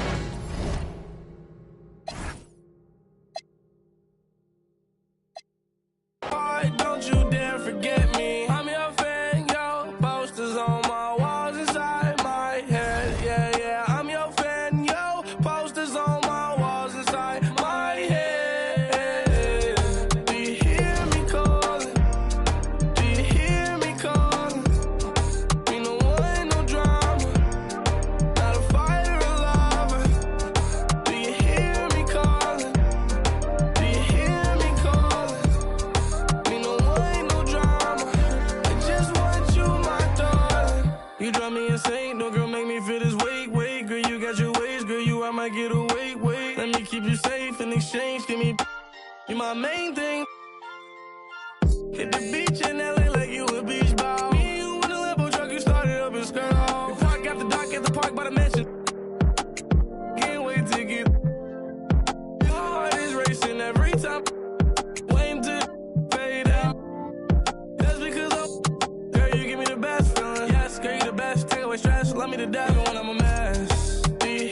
Don't you dare forget me. I'm your fan, yo. Posters on my walls inside my head. Yeah, yeah. I'm your fan, yo. Posters on my walls inside my head. Do you hear me calling? Do you hear me calling? We no one, no drama. Not a fire alarm. Do you hear me calling? Do you hear me calling? You drive me insane, no girl make me feel this weight, girl you got your ways, girl you I might get away, let me keep you safe in exchange, give me, you my main thing, hit the beach in LA like you a beach ball, me and you in the Lambo truck, you started up and skirt off, we park at the dock at the park by the mansion, can't wait to get, your heart is racing every time, waiting to fade out, that's because girl you give me the best feeling, yes girl you the best, take away stress, love me to death, even when I'm a mess. Do you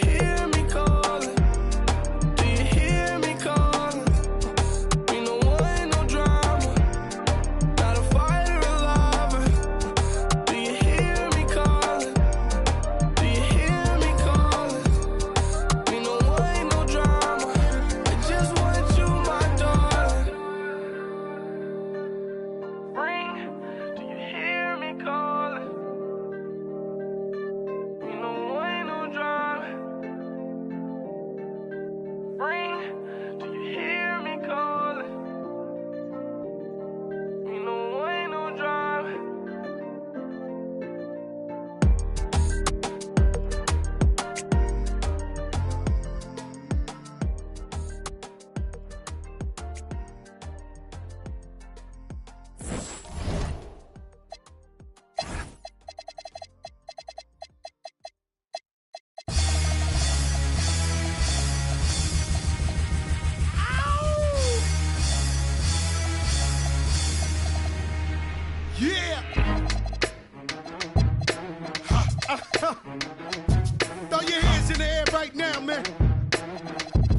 Throw your hands in the air right now, man.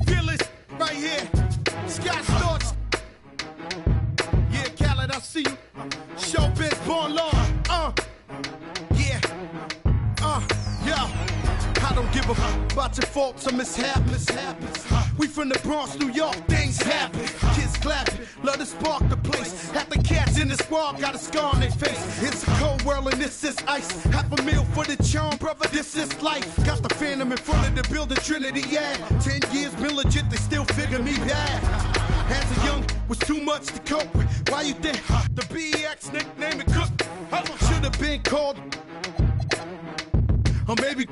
Feel it right here. Scott Storch. Yeah, Khaled, I see you. Showbiz, born law. Yeah. I don't give a fuck about your faults or mishaps. We from the Bronx, New York, things happen. Kids clapping, love to spark the place. Half the cats in the squad got a scar on their face. It's a cold world and this is ice. $500,000 for the charm, brother, this is life. Got the Phantom in front of the building, Trinity, yeah. 10 years been legit, they still figure me bad. As a young, was too much to cope with. Why you think the BX nickname it Cook? Should have been called, or maybe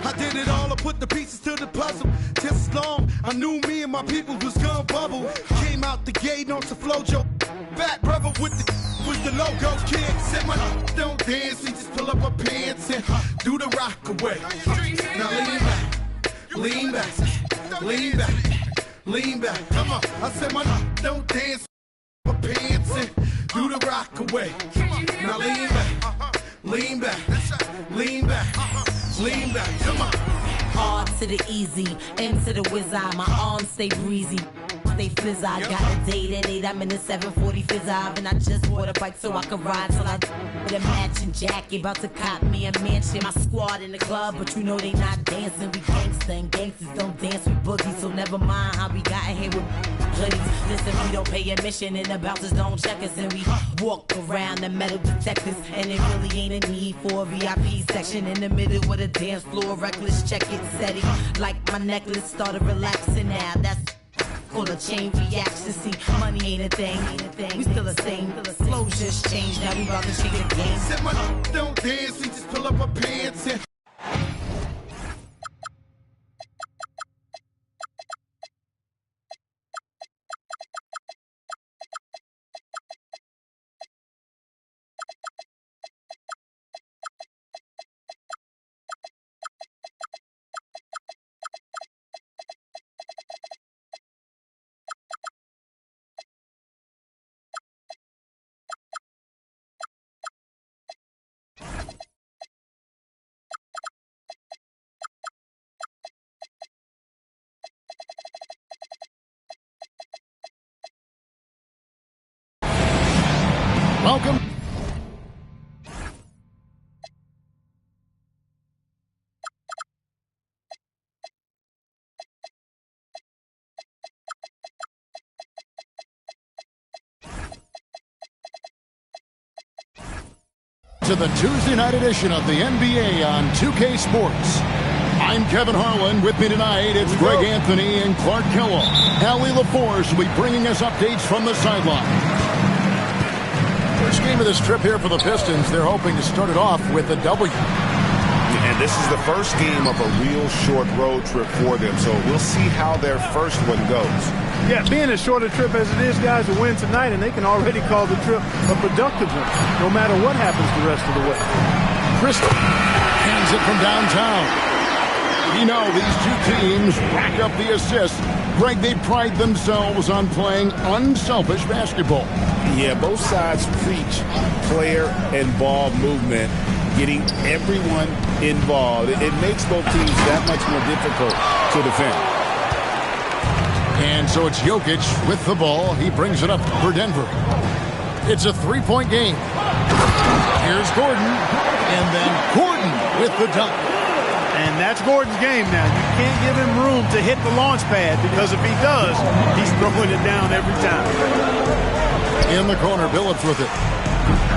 I did it all, I put the pieces to the puzzle. Just as long, I knew me and my people was gonna bubble. Came out the gate on some flojo. Fat brother with the logo kid. Said my don't dance, he just pull up my pants and do the rock away. Now lean back, lean back. Come on, I said my don't dance, my pants and do the rock away. Now lean back, come on. R to the easy, M to the wizard. My arms stay breezy, stay fizz. I got a date at 8, I'm in the 740 fizz. And I just bought a bike so I can ride till I with a matching jacket. About to cop me a mansion. My squad in the club, but you know they not dancing. We gangsta and gangsters don't dance with boogies. So never mind how we got in here with hoodies. Listen, we don't pay admission and the bouncers don't check us. And we walk around the metal detectors. And it really ain't a need for a VIP section in the middle with a dance floor. Reckless, check it, setting. Like my necklace started relaxing now. That's full of chain reaction. See, money ain't a thing. We still the same. Flows just changed. Now we about to change the game. Said my don't dance, he just pull up my pants and welcome. To the Tuesday night edition of the NBA on 2K Sports. I'm Kevin Harlan. With me tonight, it's Greg Anthony and Clark Kellogg. Allie LaForce will be bringing us updates from the sideline. First game of this trip here for the Pistons. They're hoping to start it off with a W. And this is the first game of a real short road trip for them, so we'll see how their first one goes. Yeah, being as short a trip as it is, guys, will win tonight, and they can already call the trip a productive one, no matter what happens the rest of the way. Crystal hands it from downtown. You know, these two teams rack up the assists. Greg, they pride themselves on playing unselfish basketball. Yeah, both sides preach player and ball movement, getting everyone involved. It makes both teams that much more difficult to defend. And so it's Jokic with the ball. He brings it up for Denver. It's a three-point game. Here's Gordon, and then Gordon with the dunk. And that's Gordon's game now. You can't give him room to hit the launch pad, because if he does, he's throwing it down every time. In the corner, Billups with it.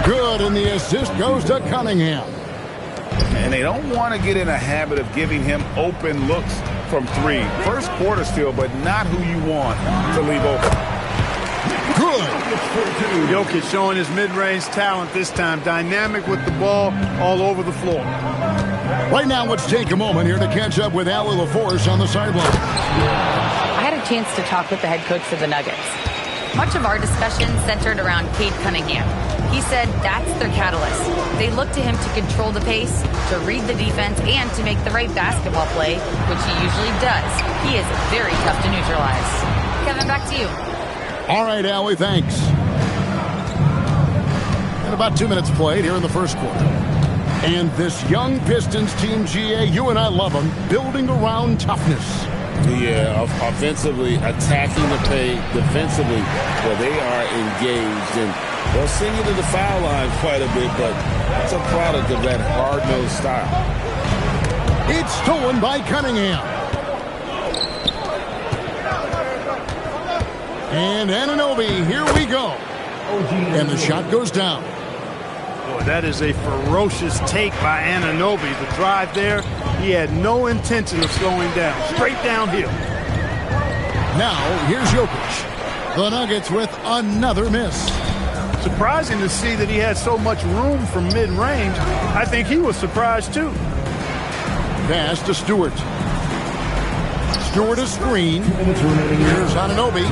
Good, and the assist goes to Cunningham. And they don't want to get in a habit of giving him open looks from three. First quarter still, but not who you want to leave open. Good. Jokic showing his mid-range talent this time. Dynamic with the ball all over the floor. Right now, let's take a moment here to catch up with Allie LaForce on the sideline. I had a chance to talk with the head coach for the Nuggets. Much of our discussion centered around Cade Cunningham. He said that's their catalyst. They look to him to control the pace, to read the defense, and to make the right basketball play, which he usually does. He is very tough to neutralize. Kevin, back to you. All right, Allie, thanks. And about 2 minutes played here in the first quarter. And this young Pistons team, GA, you and I love them, building around toughness. Yeah, offensively, attacking the paint, defensively, well, they are engaged. And they'll send you to the foul line quite a bit, but it's a product of that hard-nosed style. It's stolen by Cunningham. And Anunoby, here we go. And the shot goes down. Boy, that is a ferocious take by Anunoby. The drive there, he had no intention of slowing down. Straight downhill. Now, here's Jokic. The Nuggets with another miss. Surprising to see that he had so much room from mid-range. I think he was surprised, too. Pass to Stewart. Stewart a screen. Here's Anunoby.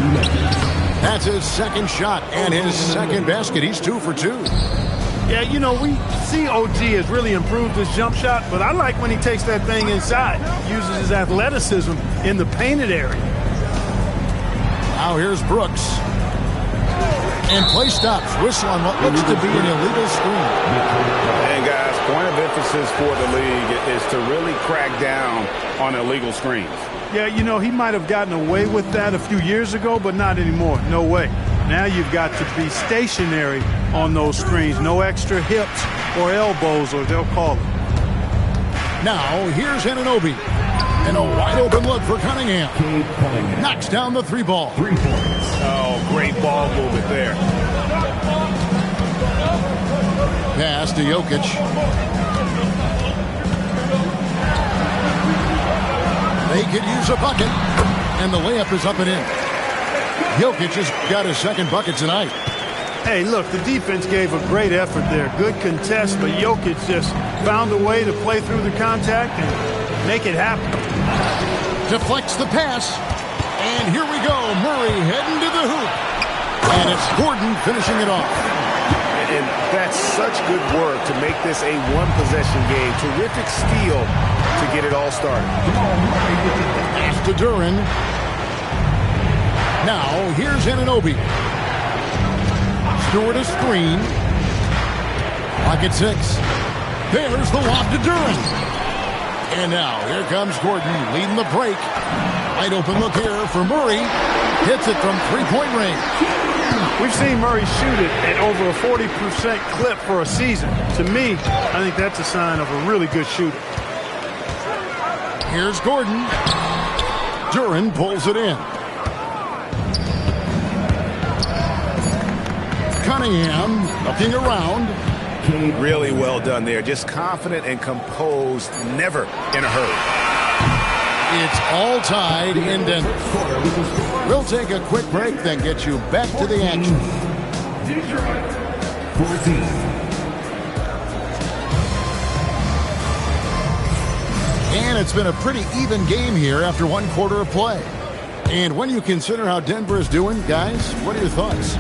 That's his second shot and his second basket. He's 2 for 2. Yeah, you know, we see OG has really improved his jump shot, but I like when he takes that thing inside, uses his athleticism in the painted area. Now here's Brooks. And play stops. Whistle on what looks to be an illegal screen. And guys, point of emphasis for the league is to really crack down on illegal screens. Yeah, you know, he might have gotten away with that a few years ago, but not anymore. No way. Now you've got to be stationary on those screens. No extra hips or elbows, or they'll call it. Now, here's Anunoby. And a wide open look for Cunningham. Knocks down the 3 ball. Oh, great ball movement there. Pass to Jokic. They could use a bucket. And the layup is up and in. Jokic has got his second bucket tonight. Hey, look, the defense gave a great effort there. Good contest, but Jokic just found a way to play through the contact and make it happen. Deflects the pass. And here we go. Murray heading to the hoop. And it's Gordon finishing it off. And that's such good work to make this a one-possession game. Terrific steal to get it all started. Pass to Duren. Now, here's Anunoby. Stewart a screen. Pocket 6. There's the lob to Duren. And now, here comes Gordon leading the break. Wide open look here for Murray. Hits it from three-point range. We've seen Murray shoot it at over a 40% clip for a season. To me, I think that's a sign of a really good shooter. Here's Gordon. Duren pulls it in. Cunningham looking around. Really well done there. Just confident and composed, never in a hurry. It's all tied in Denver. We'll take a quick break, then get you back to the action. And it's been a pretty even game here after one quarter of play. And when you consider how Denver is doing, guys, what are your thoughts?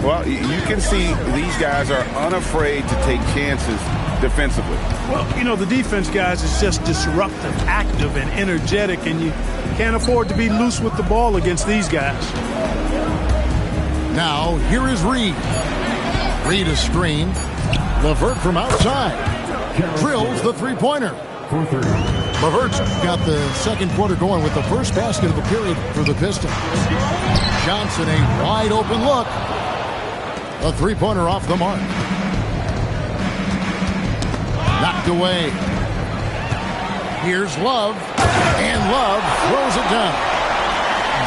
Well, you can see these guys are unafraid to take chances defensively. Well, you know, the defense, guys, is just disruptive, active, and energetic, and you can't afford to be loose with the ball against these guys. Now, here is Reed. Reed is screen. LeVert from outside. Drills the three-pointer. LeVert's got the second quarter going with the first basket of the period for the Pistons. Johnson, a wide open look. A three-pointer off the mark. Knocked away. Here's Love. And Love throws it down.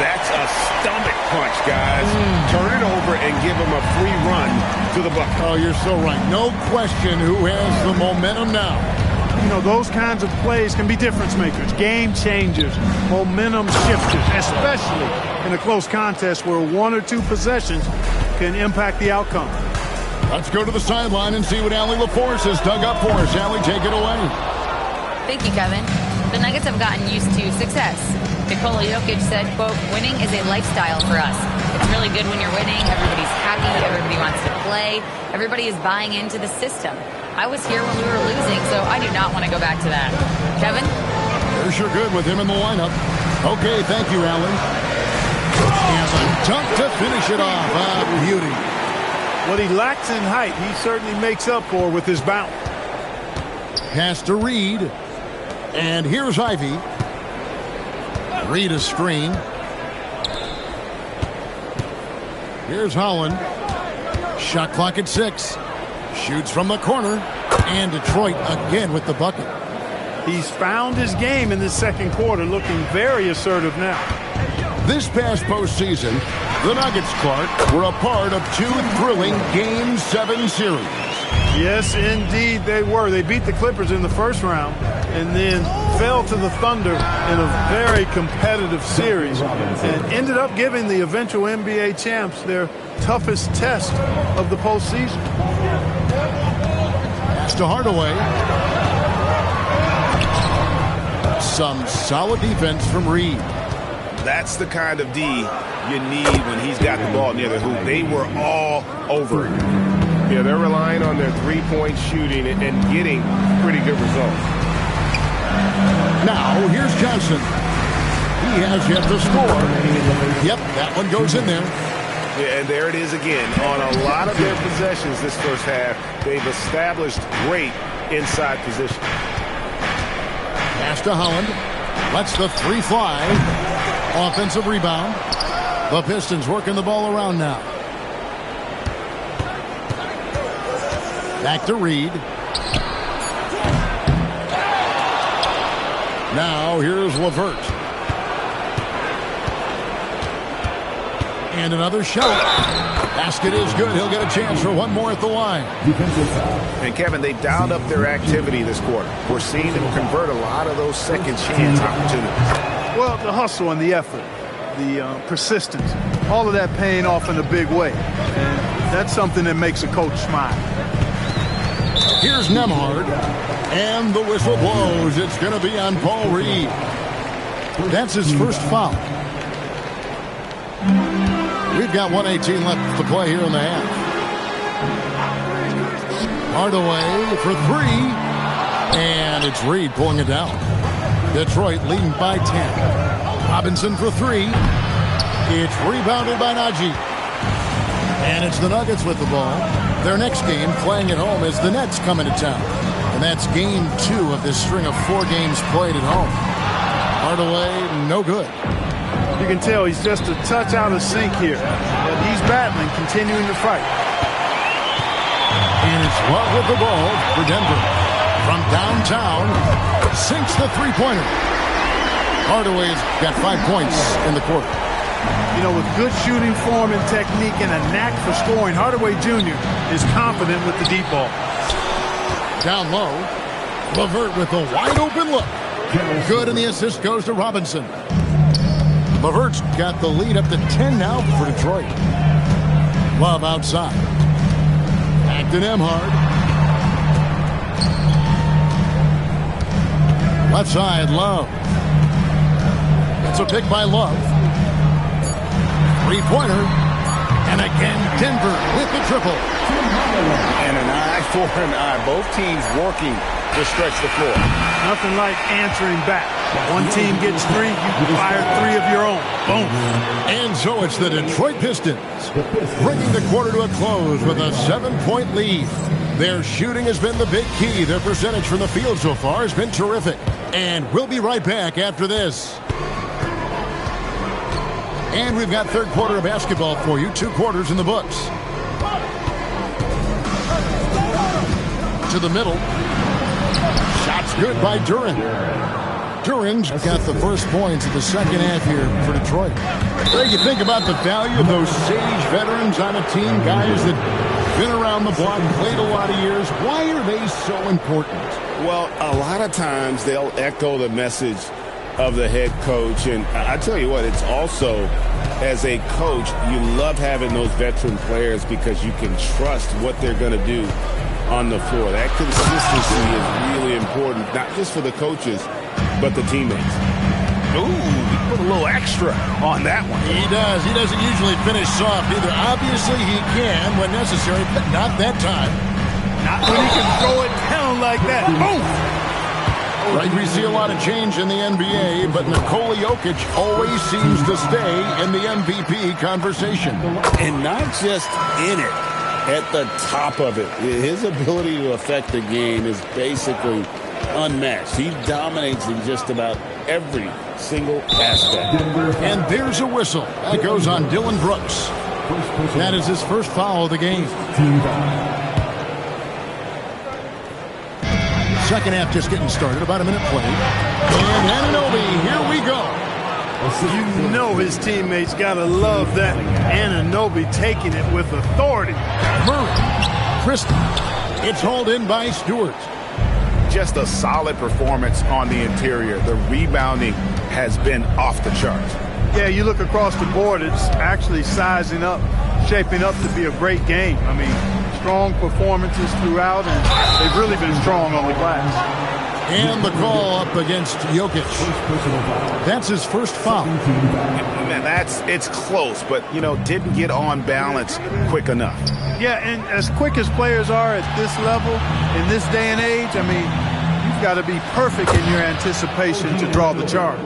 That's a stomach punch, guys. Turn it over and give him a free run to the bucket. Oh, you're so right. No question who has the momentum now. You know, those kinds of plays can be difference makers, game changers, momentum shifters, especially in a close contest where one or two possessions can impact the outcome. Let's go to the sideline and see what Allie LaForce has dug up for us. Allie, take it away. Thank you, Kevin. The Nuggets have gotten used to success. Nikola Jokic said, quote, winning is a lifestyle for us. It's really good when you're winning. Everybody's happy. Everybody wants to play. Everybody is buying into the system. I was here when we were losing, so I do not want to go back to that. Kevin? They're sure good with him in the lineup. Okay, thank you, Allen. And a dunk to finish it off. Beauty. What he lacks in height, he certainly makes up for with his bounce. Pass to Reed. And here's Ivy. Reed a screen. Here's Holland. Shot clock at 6. Shoots from the corner. And Detroit again with the bucket. He's found his game in the second quarter, looking very assertive now. This past postseason, the Nuggets, Clark, were a part of 2 thrilling Game 7 series. Yes, indeed they were. They beat the Clippers in the first round and then fell to the Thunder in a very competitive series and ended up giving the eventual NBA champs their toughest test of the postseason. Pass to Hardaway. Some solid defense from Reed. That's the kind of D you need when he's got the ball near the hoop. They were all over it. Yeah, they're relying on their three-point shooting and getting pretty good results. Now, here's Johnson. He has yet to score. Yep, that one goes in there. Yeah, and there it is again. On a lot of their possessions this first half, they've established great inside position. Pass to Holland. Lets the 3 fly. Offensive rebound. The Pistons working the ball around now. Back to Reed. Now here's LeVert. And another shot. Basket is good. He'll get a chance for one more at the line. And Kevin, they dialed up their activity this quarter. We're seeing them convert a lot of those second chance opportunities. Well, the hustle and the effort, the persistence, all of that paying off in a big way. And that's something that makes a coach smile. Here's Nembhard. And the whistle blows. It's going to be on Paul Reed. That's his first foul. We've got 1:18 left to play here in the half. Hardaway for 3. And it's Reed pulling it down. Detroit leading by 10. Robinson for 3. It's rebounded by Najee. And it's the Nuggets with the ball. Their next game playing at home is the Nets coming to town. And that's game 2 of this string of 4 games played at home. Hardaway, no good. You can tell he's just a touch out of sync here. But he's battling, continuing to fight. And it's Love with the ball for Denver. From downtown, sinks the 3-pointer. Hardaway's got 5 points in the quarter. You know, with good shooting form and technique and a knack for scoring, Hardaway Jr. is confident with the deep ball. Down low, LeVert with a wide-open look. Good, and the assist goes to Robinson. LeVert's got the lead up to 10 now for Detroit. Love outside. Back to Nembhard. Left side, Love. It's a pick by Love. 3-pointer. And again, Denver with the triple. And an eye for an eye. Both teams working to stretch the floor. Nothing like answering back. One team gets 3, you can fire 3 of your own. Boom. And so it's the Detroit Pistons bringing the quarter to a close with a 7-point lead. Their shooting has been the big key. Their percentage from the field so far has been terrific. And we'll be right back after this. And we've got third quarter of basketball for you. 2 quarters in the books. To the middle. Shots good by Duren. Duren's got the first points of the second half here for Detroit. Greg, you think about the value of those sage veterans on a team, guys that been around the block, played a lot of years. Why are they so important? Well, a lot of times they'll echo the message of the head coach. And I tell you what, it's also, as a coach, you love having those veteran players because you can trust what they're going to do on the floor. That consistency is really important, not just for the coaches, but the teammates. Ooh, he put a little extra on that one. He does. He doesn't usually finish soft either. Obviously, he can when necessary, but not that time. Not when he can throw it down like that. Boom! Right, we see a lot of change in the NBA, but Nikola Jokic always seems to stay in the MVP conversation. And not just in it. at the top of it. His ability to affect the game is basically unmatched. He dominates in just about every single aspect. And there's a whistle. That goes on Dylan Brooks. That is his first foul of the game. Second half just getting started. About a minute played. And Anunoby, here we go. You know his teammates got to love that. Anunoby taking it with authority. Murray. Christie. It's hauled in by Stewart. Just a solid performance on the interior. The rebounding has been off the charts. Yeah, you look across the board, it's actually sizing up, shaping up to be a great game. I mean, strong performances throughout, and they've really been strong on the glass. And the call up against Jokic. That's his first foul. Man, it's close, but, didn't get on balance quick enough. Yeah, and as quick as players are at this level, in this day and age, I mean, you've got to be perfect in your anticipation to draw the charge.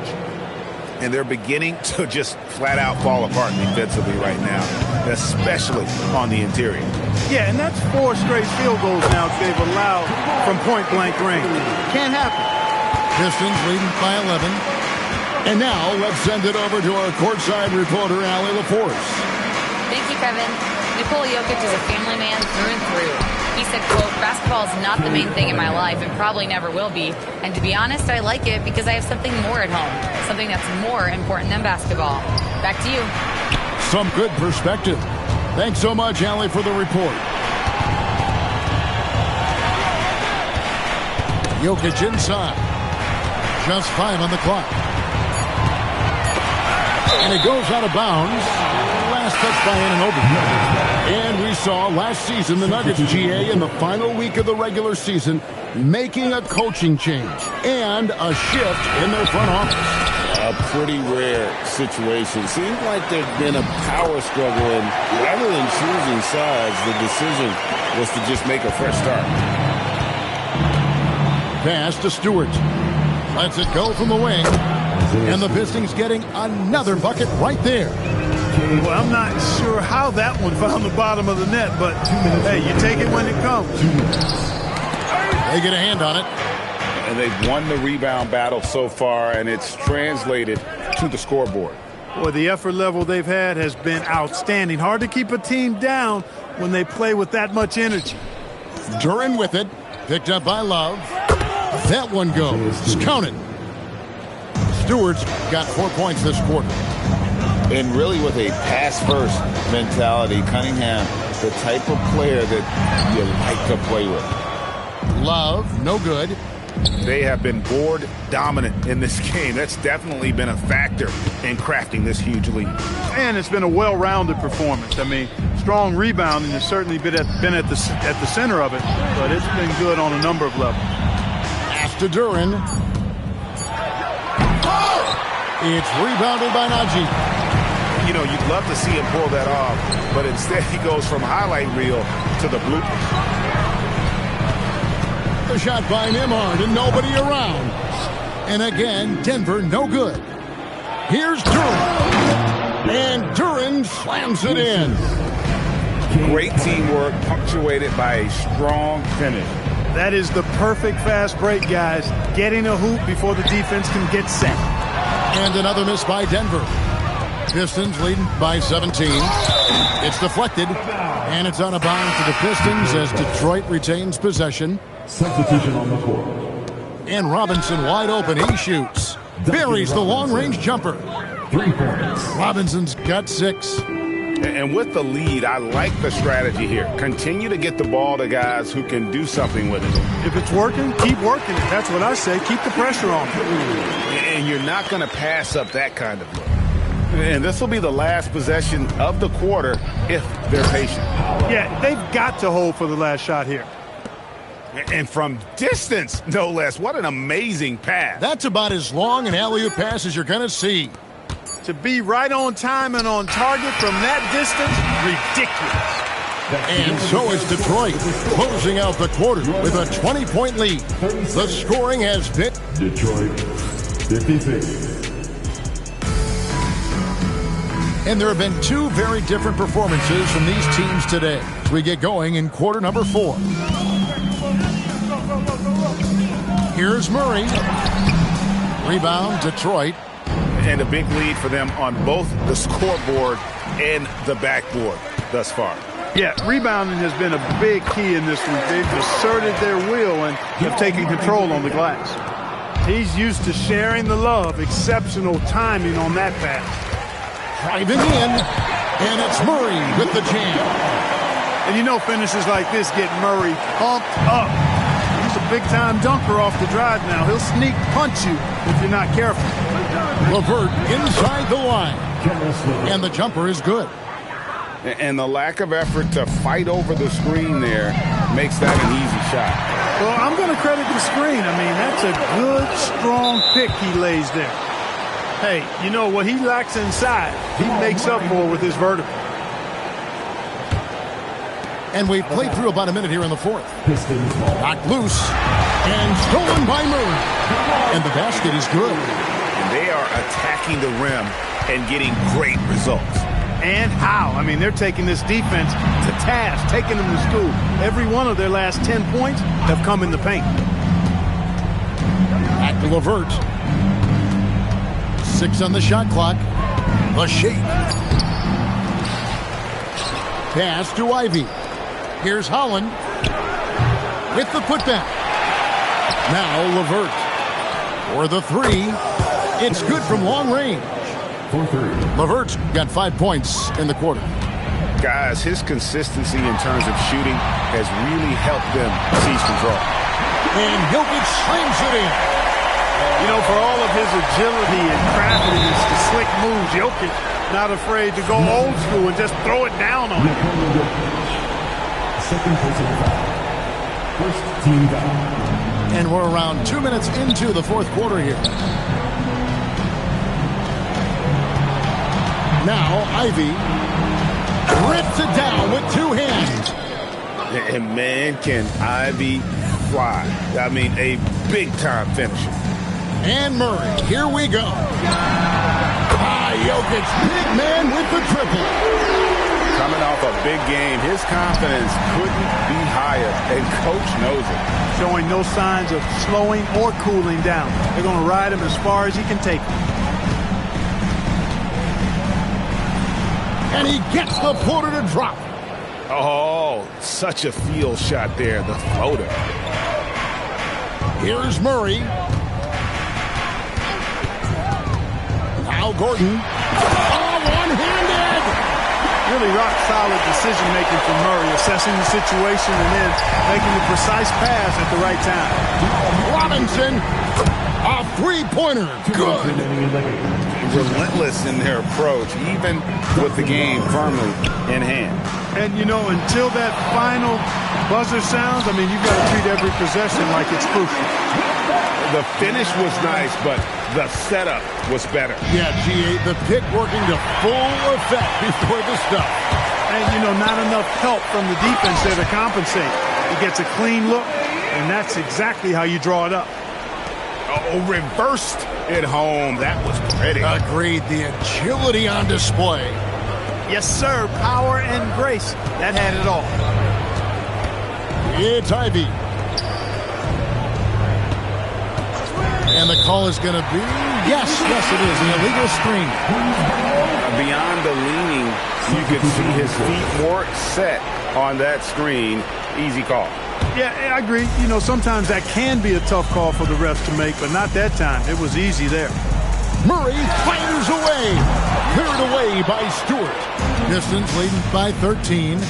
And they're beginning to just flat out fall apart defensively right now, especially on the interior. Yeah, and that's 4 straight field goals now they've allowed from point-blank range. Can't happen. Pistons leading by 11. And now let's send it over to our courtside reporter, Allie LaForce. Thank you, Kevin. Nikola Jokic is a family man through and through. He said, quote, "Basketball is not the main thing in my life and probably never will be. And to be honest, I like it because I have something more at home, something that's more important than basketball." Back to you. Some good perspective. Thanks so much, Allie, for the report. Jokic inside. Just 5 on the clock. And it goes out of bounds. Last touch by Anunoby. And we saw last season the Nuggets, GA, in the final week of the regular season, making a coaching change and a shift in their front office. A pretty rare situation. Seems like there's been a power struggle, and rather than choosing sides, the decision was to just make a fresh start. Pass to Stewart. Lets it go from the wing. And the Pistons getting another bucket right there. Well, I'm not sure how that one found the bottom of the net, but hey, you take it when it comes. They get a hand on it. And they've won the rebound battle so far, and it's translated to the scoreboard. Boy, the effort level they've had has been outstanding. Hard to keep a team down when they play with that much energy. Duren with it. Picked up by Love. That one goes. It's counted. Stewart's got 4 points this quarter. And really with a pass-first mentality, Cunningham, the type of player that you like to play with. Love, no good. They have been board dominant in this game. That's definitely been a factor in crafting this huge lead. And it's been a well-rounded performance. I mean, strong rebounding has certainly been at the center of it, but it's been good on a number of levels. Pass to Duren. It's rebounded by Najee. You'd love to see him pull that off, but instead he goes from highlight reel to the bloopers. The shot by Nembhard and nobody around. And again, Denver no good. Here's Duren. And Duren slams it in. Great teamwork punctuated by a strong finish. That is the perfect fast break, guys. Getting a hoop before the defense can get set. And another miss by Denver. Pistons leading by 17. It's deflected, and it's out of bounds to the Pistons as Detroit retains possession. Substitution on the court. And Robinson wide open. He shoots. Buries the long-range jumper. 3 points. Robinson's got 6. And with the lead, I like the strategy here. Continue to get the ball to guys who can do something with it. If it's working, keep working it. That's what I say. Keep the pressure on. And you're not going to pass up that kind of look. And this will be the last possession of the quarter if they're patient. Yeah, they've got to hold for the last shot here. And from distance, no less. What an amazing pass. That's about as long an alley-oop pass as you're going to see. To be right on time and on target from that distance, ridiculous. And so is Detroit, closing out the quarter with a 20-point lead. The scoring has been Detroit 56. And there have been two very different performances from these teams today as we get going in quarter number 4. Here's Murray. Rebound, Detroit. And a big lead for them on both the scoreboard and the backboard thus far. Yeah, rebounding has been a big key in this week. They've asserted their will and have taken control on the glass. He's used to sharing the love. Exceptional timing on that pass. Driving in, and it's Murray with the jam. And you know finishes like this get Murray pumped up. He's a big-time dunker off the drive now. He'll sneak punch you if you're not careful. LeVert inside the line, and the jumper is good. And the lack of effort to fight over the screen there makes that an easy shot. Well, I'm going to credit the screen. I mean, that's a good, strong pick he lays there. Hey, you know, what he lacks inside, he makes up for with his vertical. And we've played through about a minute here in the fourth. Knocked loose and stolen by Murray. And the basket is good. And they are attacking the rim and getting great results. And how? I mean, they're taking this defense to task, taking them to school. Every one of their last 10 points have come in the paint. Back to LeVert. 6 on the shot clock. The shake. Pass to Ivy. Here's Holland with the putback. Now LeVert for the 3. It's good from long range. LeVert got 5 points in the quarter. Guys, his consistency in terms of shooting has really helped them seize control. And Jokic slams it in. You know, for all of his agility and craftiness, the slick moves, Jokic not afraid to go old school and just throw it down on him. Second personal foul. First team foul. And we're around 2 minutes into the fourth quarter here. Now Ivy rips it down with 2 hands. And man, can Ivy fly. I mean, a big-time finisher. And Murray, here we go. Jokic, big man with the triple. Coming off a big game, his confidence couldn't be higher, and Coach knows it. Showing no signs of slowing or cooling down. They're going to ride him as far as he can take him. And he gets the floater to drop. Oh, such a field shot there, the floater. Here's Murray. Now Gordon. Oh, one-handed. Really rock-solid decision-making from Murray, assessing the situation and then making the precise pass at the right time. Robinson, a 3-pointer. Good. Relentless in their approach, even with the game firmly in hand. And, you know, until that final buzzer sounds, I mean, you've got to treat every possession like it's crucial. The finish was nice, but the setup was better. Yeah, G.A., the pick working to full effect before the stuff. And, you know, not enough help from the defense there to compensate. He gets a clean look, and that's exactly how you draw it up. Oh, reversed at home. That was pretty. Agreed. The agility on display. Yes, sir. Power and grace. That had it all. It's Ivy. And the call is going to be, yes, it is, an illegal screen. Beyond the leaning, you could see his feet more set on that screen. Easy call. Yeah, I agree. You know, sometimes that can be a tough call for the refs to make, but not that time. It was easy there. Murray fires away. Cleared away by Stewart. Distance leading by 13.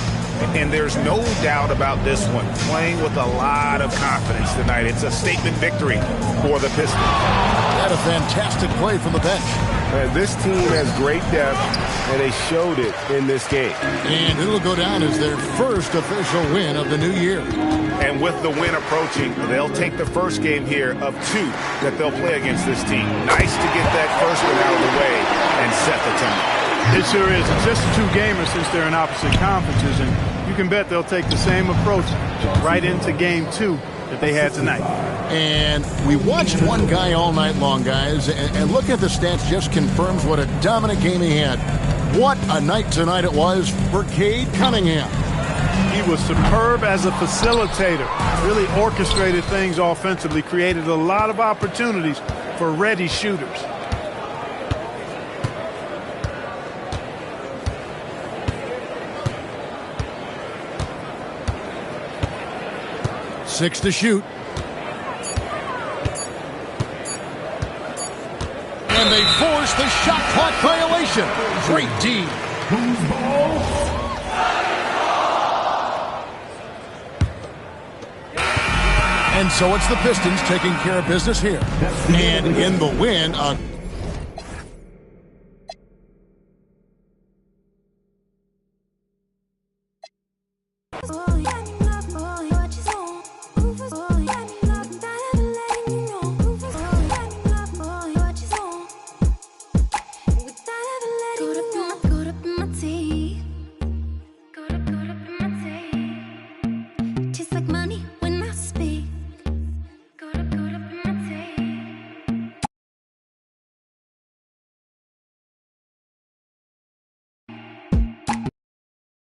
And there's no doubt about this one. Playing with a lot of confidence tonight. It's a statement victory for the Pistons. Had a fantastic play from the bench. This team has great depth, and they showed it in this game. And it'll go down as their first official win of the new year. And with the win approaching, they'll take the first game here of 2 that they'll play against this team. Nice to get that first one out of the way and set the tone. It sure is. It's just a 2-gamer since they're in opposite conferences, and you can bet they'll take the same approach right into game 2 that they had tonight. And we watched one guy all night long, guys, and looking at the stats just confirms what a dominant game he had. What a night tonight it was for Cade Cunningham. He was superb as a facilitator. Really orchestrated things offensively, created a lot of opportunities for ready shooters. Six to shoot. And they force the shot clock violation. Great D. And so it's the Pistons taking care of business here. And in the win,